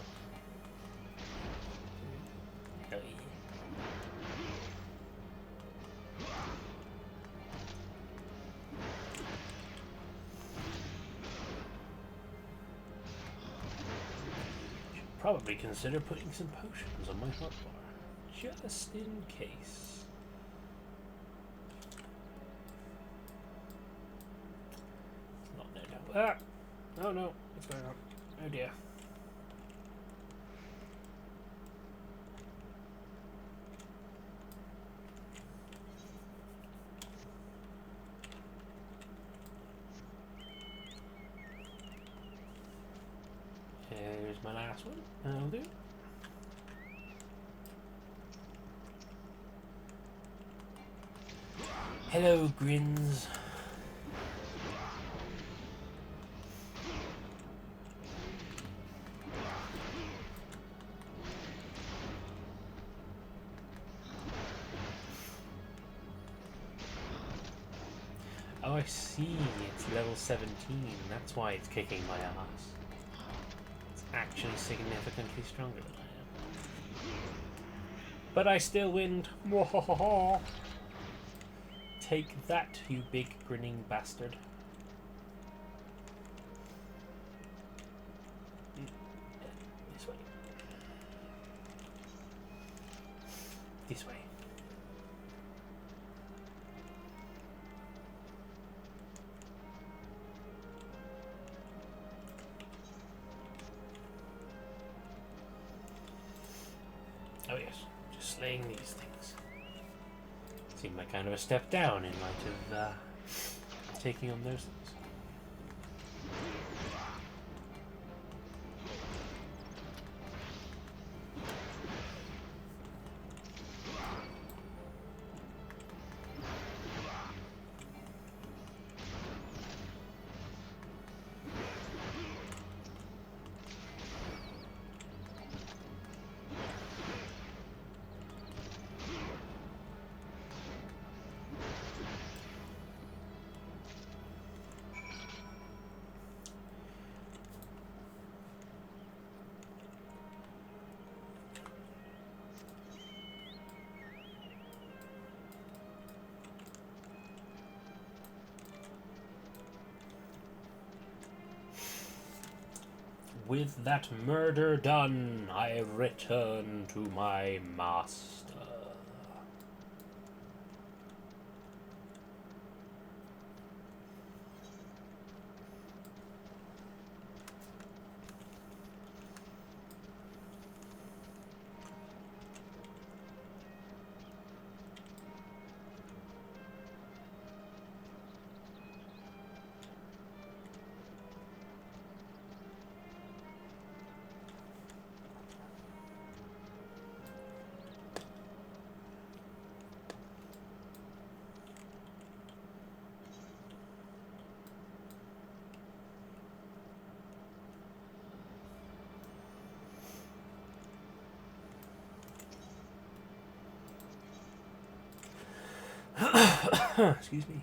Oh, yeah. Should probably consider putting some potions on my hotbar, just in case. It's not there now. Ah! Oh no, what's going on? Oh dear. Here's my last one. That'll do. Hello, grins. Oh, I see. It's level 17. That's why it's kicking my ass. It's actually significantly stronger than I am. But I still win. Mwahaha. Take that, you big grinning bastard. This way. This way. Oh yes, just slaying these things. Seemed like kind of a step down in light of taking on those things. With that murder done, I return to my master. Excuse me.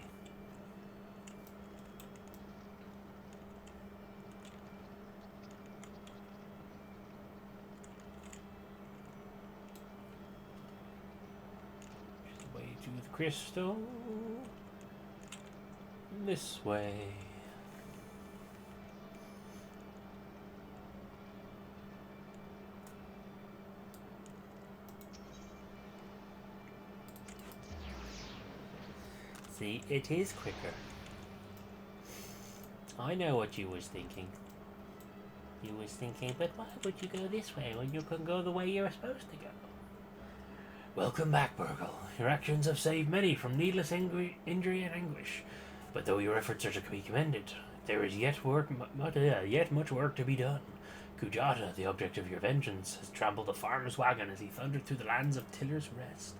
crystal. This way. See, it is quicker. I know what you was thinking. You was thinking, but why would you go this way when you can go the way you're supposed to go? Welcome back, Burgle. Your actions have saved many from needless injury and anguish. But though your efforts are to be commended, there is yet much work to be done. Kujata, the object of your vengeance, has trampled a farmer's wagon as he thundered through the lands of Tiller's Rest.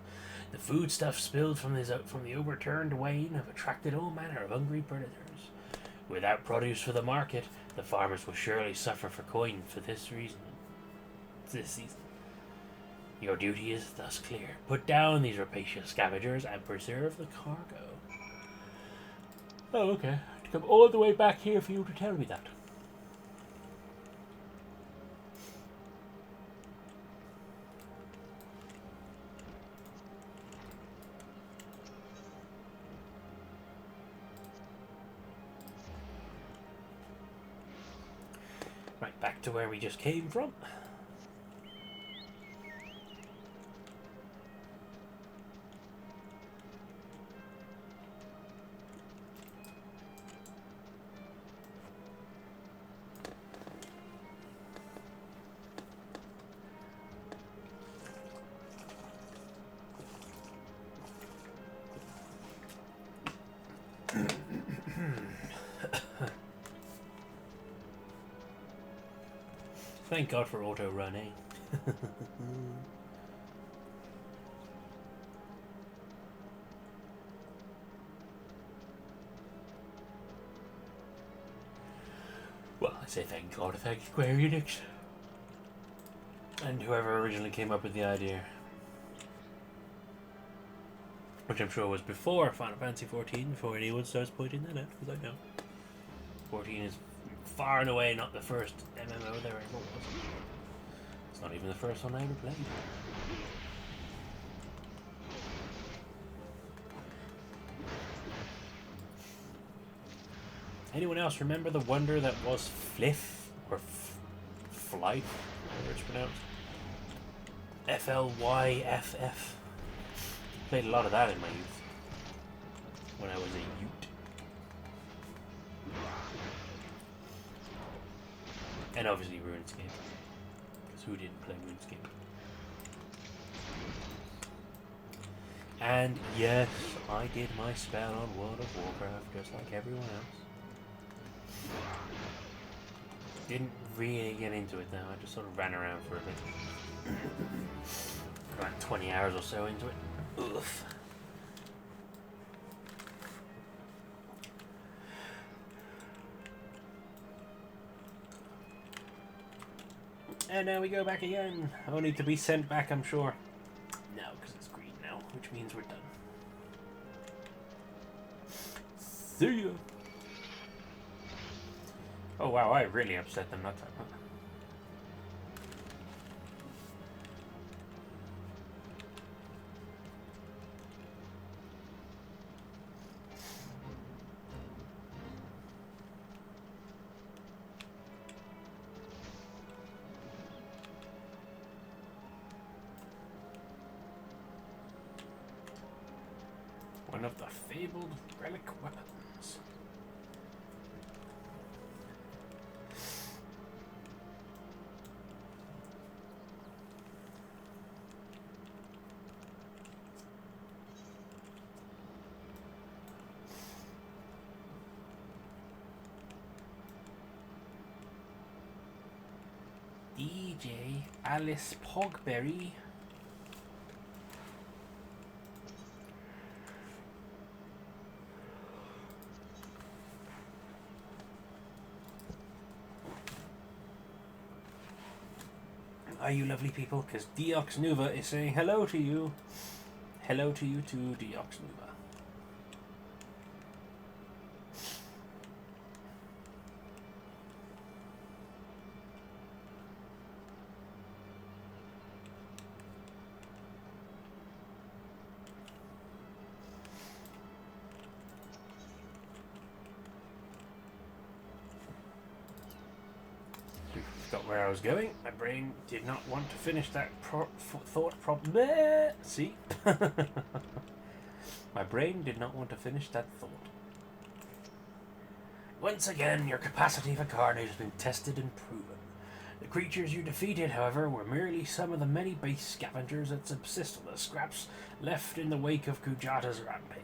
The foodstuffs spilled from the overturned wain have attracted all manner of hungry predators. Without produce for the market, the farmers will surely suffer for coin for this season. Your duty is thus clear. Put down these rapacious scavengers and preserve the cargo. Oh, okay. I have to come all the way back here for you to tell me that. Right, back to where we just came from. Thank God for auto run, eh? Well, I say thank God, thank Square Enix. And whoever originally came up with the idea. Which I'm sure was before Final Fantasy 14, before anyone starts pointing that out, because I know. 14 is far and away not the first MMO there ever was. It's not even the first one I ever played. Anyone else remember the wonder that was Flyff? Or Flyff, however it's pronounced? Flyff. Played a lot of that in my youth. When I was a ute. And obviously RuneScape. Because who didn't play RuneScape? And yes, I did my spell on World of Warcraft just like everyone else. Didn't really get into it though, I just sort of ran around for a bit. About 20 hours or so into it. Oof. And now we go back again, only to be sent back, I'm sure. No, because it's green now, which means we're done. See ya! Oh wow, I really upset them that time. Huh? One of the fabled relic weapons. DJ Alice Pogberry. Are you lovely people? Because Deox Nuva is saying hello to you. Hello to you too, Deox Nuva. Forgot where I was going. My brain did not want to finish that thought See? My brain did not want to finish that thought. Once again, your capacity for carnage has been tested and proven. The creatures you defeated, however, were merely some of the many base scavengers that subsist on the scraps left in the wake of Kujata's rampages.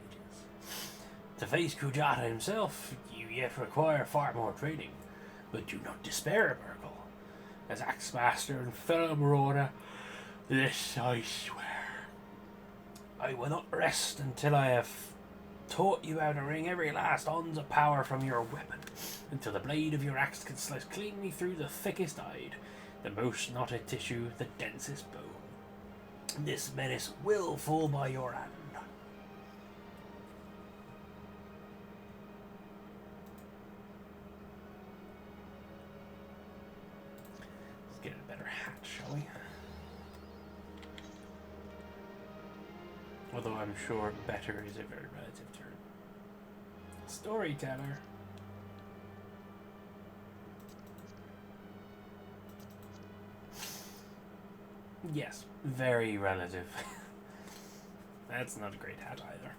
To face Kujata himself, you yet require far more training. But do not despair, Burgle. As Axemaster and fellow marauder, this I swear. I will not rest until I have taught you how to wring every last ounce of power from your weapon, until the blade of your axe can slice cleanly through the thickest hide, the most knotted tissue, the densest bone. This menace will fall by your hand. Let's get a better hat, shall we? Although I'm sure better is a very relative term. Storyteller. Yes, very relative. That's not a great hat either.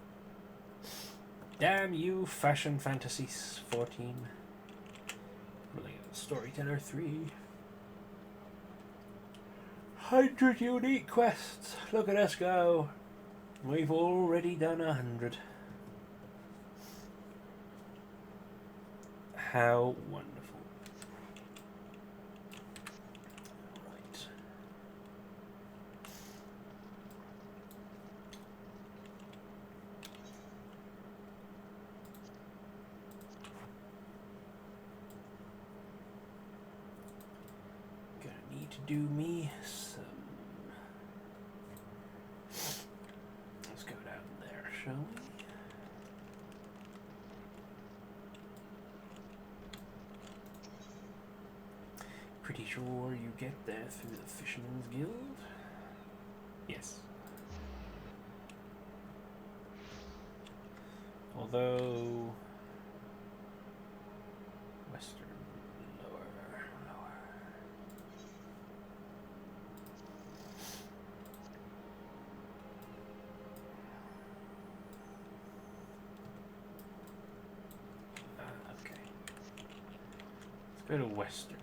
Damn you, Fashion Fantasies 14. Really, Storyteller 3. 100 unique quests. Look at us go. We've already done 100. How wonderful. Right. Gonna need to do me some. Let's go down there, shall we? Pretty sure you get there through the Fisherman's Guild. Yes. Although Western lower. Okay. Let's go to Western.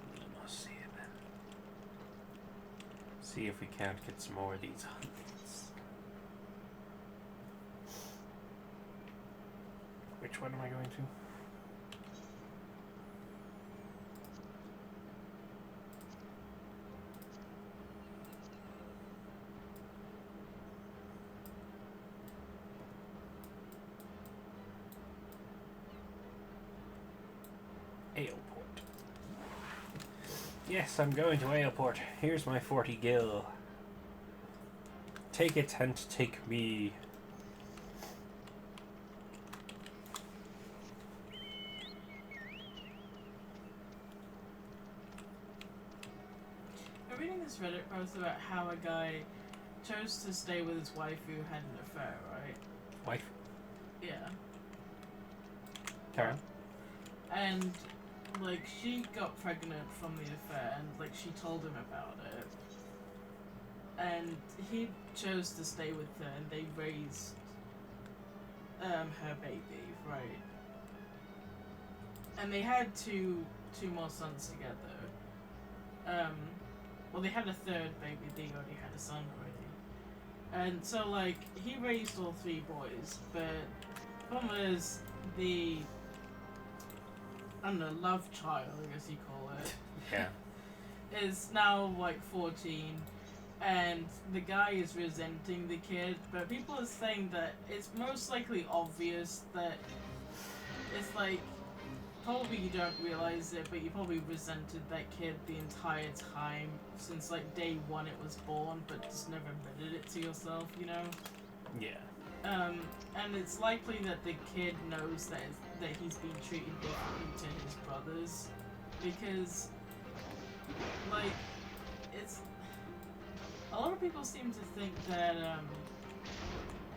See if we can't get some more of these hunts. Which one am I going to? Aleport. Yes, I'm going to Aleport. Here's my 40 gil. Take it and take me. I'm reading this Reddit post about how a guy chose to stay with his wife who had an affair, right? Wife? Yeah. Karen? And like, she got pregnant from the affair, and like, she told him about it. And he chose to stay with her, and they raised her baby, right? And they had two more sons together. Well, they had a third baby. They already had a son already. And so, like, he raised all three boys, but the problem is I don't know, love child, I guess you call it. Yeah. Is now like 14, and the guy is resenting the kid, but people are saying that it's most likely obvious that it's like, probably you don't realize it, but you probably resented that kid the entire time, since like day one it was born, but just never admitted it to yourself, you know? Yeah. And it's likely that the kid knows that he's being treated differently to his brothers, because, like, it's... A lot of people seem to think that,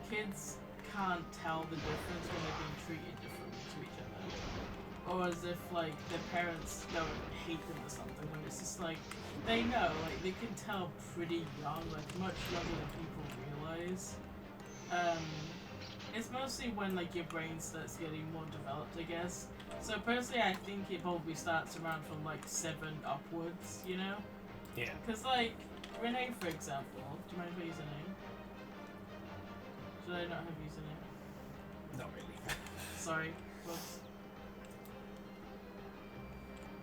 kids can't tell the difference when they're being treated differently to each other. or as if like their parents don't hate them or something. When it's just like they know, like they can tell pretty young, like much younger than people realize. It's mostly when like your brain starts getting more developed, I guess. So personally, I think it probably starts around from like 7 upwards, you know? Yeah. Because like Renee, for example, do you mind if I use her name? Should I not have used her name? Not really. Sorry. Whoops.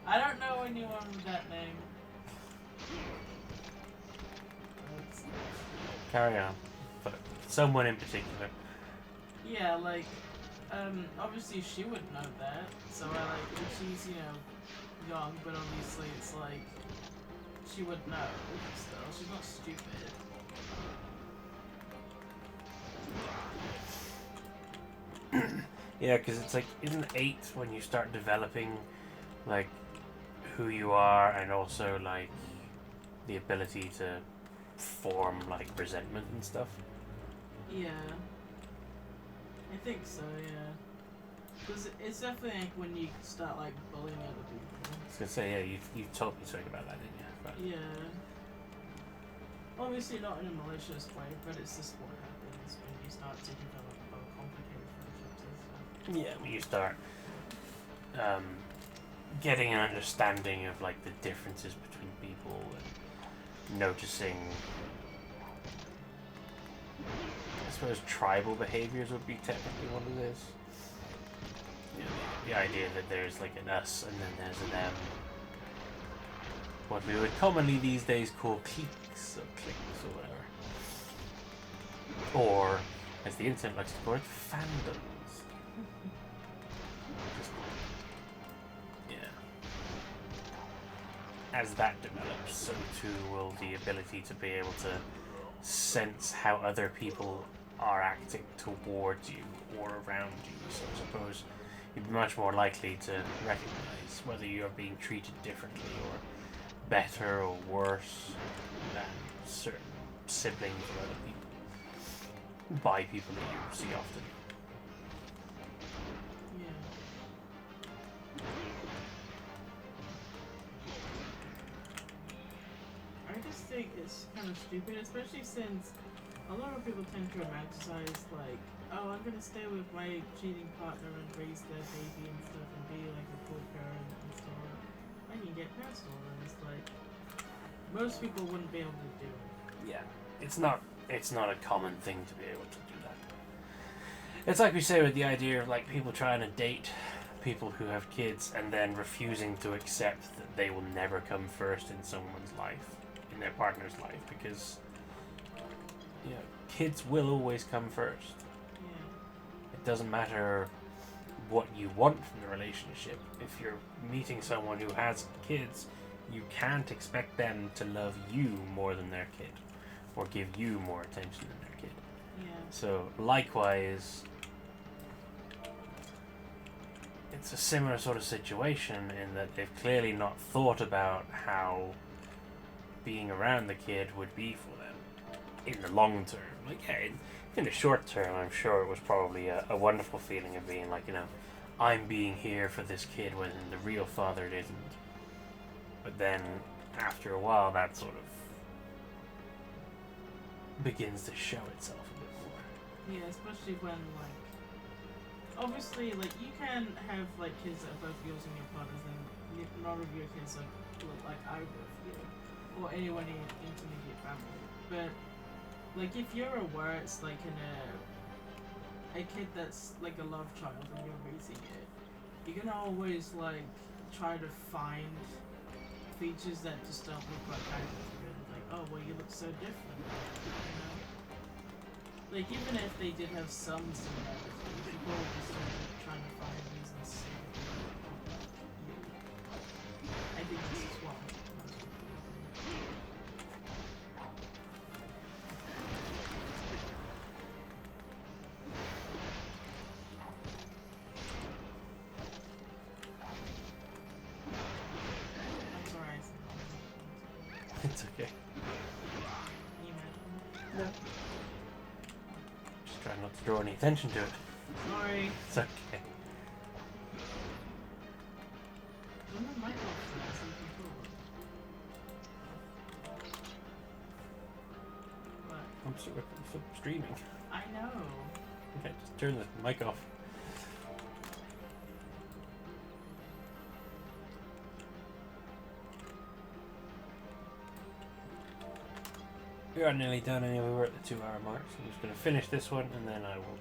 I don't know anyone with that name. Oops. Carry on. But someone in particular. Yeah, like, obviously she would know that, so I like, if she's, you know, young, but obviously it's like, she would know, still, she's not stupid. Yeah, because it's like, isn't 8 when you start developing, like, who you are and also, like, the ability to form, like, resentment and stuff? Yeah. I think so, yeah. Because it's definitely like when you start, like, bullying other people. I was gonna say, yeah, you told me something about that, didn't you? But Yeah. Obviously not in a malicious way, but it's just what happens when you start to develop more complicated friendships and stuff. yeah, when you start getting an understanding of like the differences between people and noticing, I suppose, tribal behaviors would be technically what it is. You know, the idea that there's like an us and then there's an them. What we would commonly these days call cliques or whatever. Or, as the internet likes to call it, fandoms. Just, yeah. As that develops, so too will the ability to be able to sense how other people are acting towards you or around you. So I suppose you'd be much more likely to recognize whether you're being treated differently or better or worse than certain siblings or other people by people that you see often. Yeah. I just think it's kind of stupid, especially since a lot of people tend to romanticize, like, oh, I'm gonna stay with my cheating partner and raise their baby and stuff and be like a cool parent and stuff. And you get past all that. It's like, most people wouldn't be able to do it. Yeah, it's not a common thing to be able to do that. It's like we say with the idea of like people trying to date people who have kids and then refusing to accept that they will never come first in someone's life, in their partner's life, because you know, kids will always come first. Yeah. It doesn't matter what you want from the relationship. If you're meeting someone who has kids, you can't expect them to love you more than their kid or give you more attention than their kid. Yeah. So likewise, it's a similar sort of situation in that they've clearly not thought about how being around the kid would be for them in the long term. Like, yeah, in the short term, I'm sure it was probably a wonderful feeling of being like, you know, I'm being here for this kid when the real father isn't. But then, after a while, that sort of begins to show itself a bit more. Yeah, especially when, like, obviously, like, you can have, like, kids that are both yours and your partner's, and none of your kids are like either of you, or anyone in your intermediate family. But, like, if you're aware it's, like, in a kid that's, like, a love child and you're raising it, you can always, like, try to find features that just don't look like either of you. Like, oh, well, you look so different, you know? Like, even if they did have some similarities, people would be sort of trying to find reasons to say that they don't look like you. I think this is what most people do. I'm sorry I said that. It's okay. Can you imagine? No. Just try not to draw any attention to it. Sorry. It's okay. Turn the mic off first so you can talk. What? I'm still streaming. I know. Okay, just turn the mic off. We are nearly done anyway. We're at the 2-hour mark, so I'm just going to finish this one and then I will call it.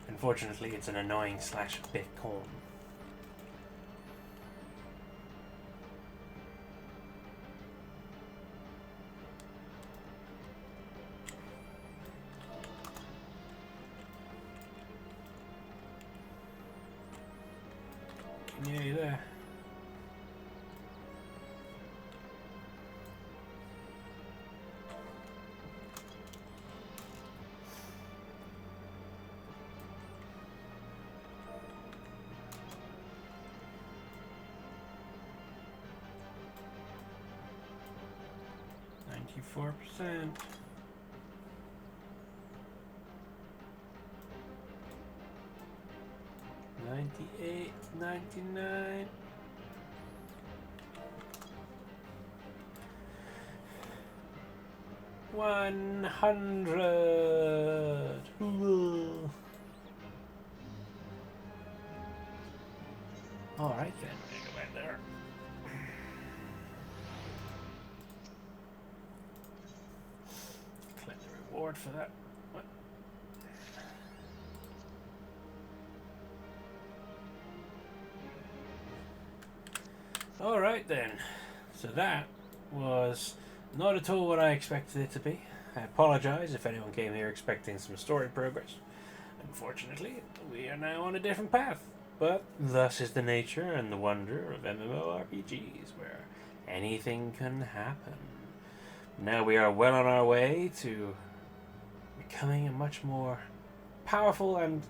Unfortunately, it's an annoying /bit corn. Nearly there. %. 98, 99. $100. All right then. Go back there. Collect the reward for that. What? All right then. So that was not at all what I expected it to be. I apologize if anyone came here expecting some story progress. Unfortunately, we are now on a different path. But thus is the nature and the wonder of MMORPGs, where anything can happen. Now we are well on our way to becoming a much more powerful and,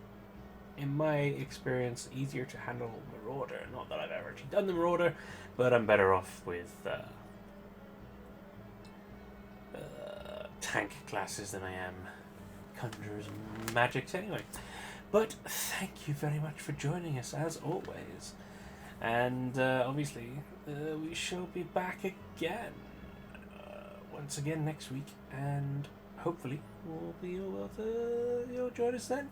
in my experience, easier to handle Marauder. Not that I've ever actually done the Marauder, but I'm better off with tank classes than I am conjurers and magics anyway. But thank you very much for joining us as always. And obviously we shall be back again once again next week, and hopefully we'll be able to you'll join us then.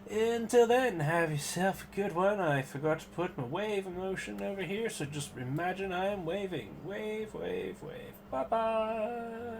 Until then, have yourself a good one. I forgot to put my wave emotion over here, so just imagine I am waving. Wave, wave, wave. Bye-bye.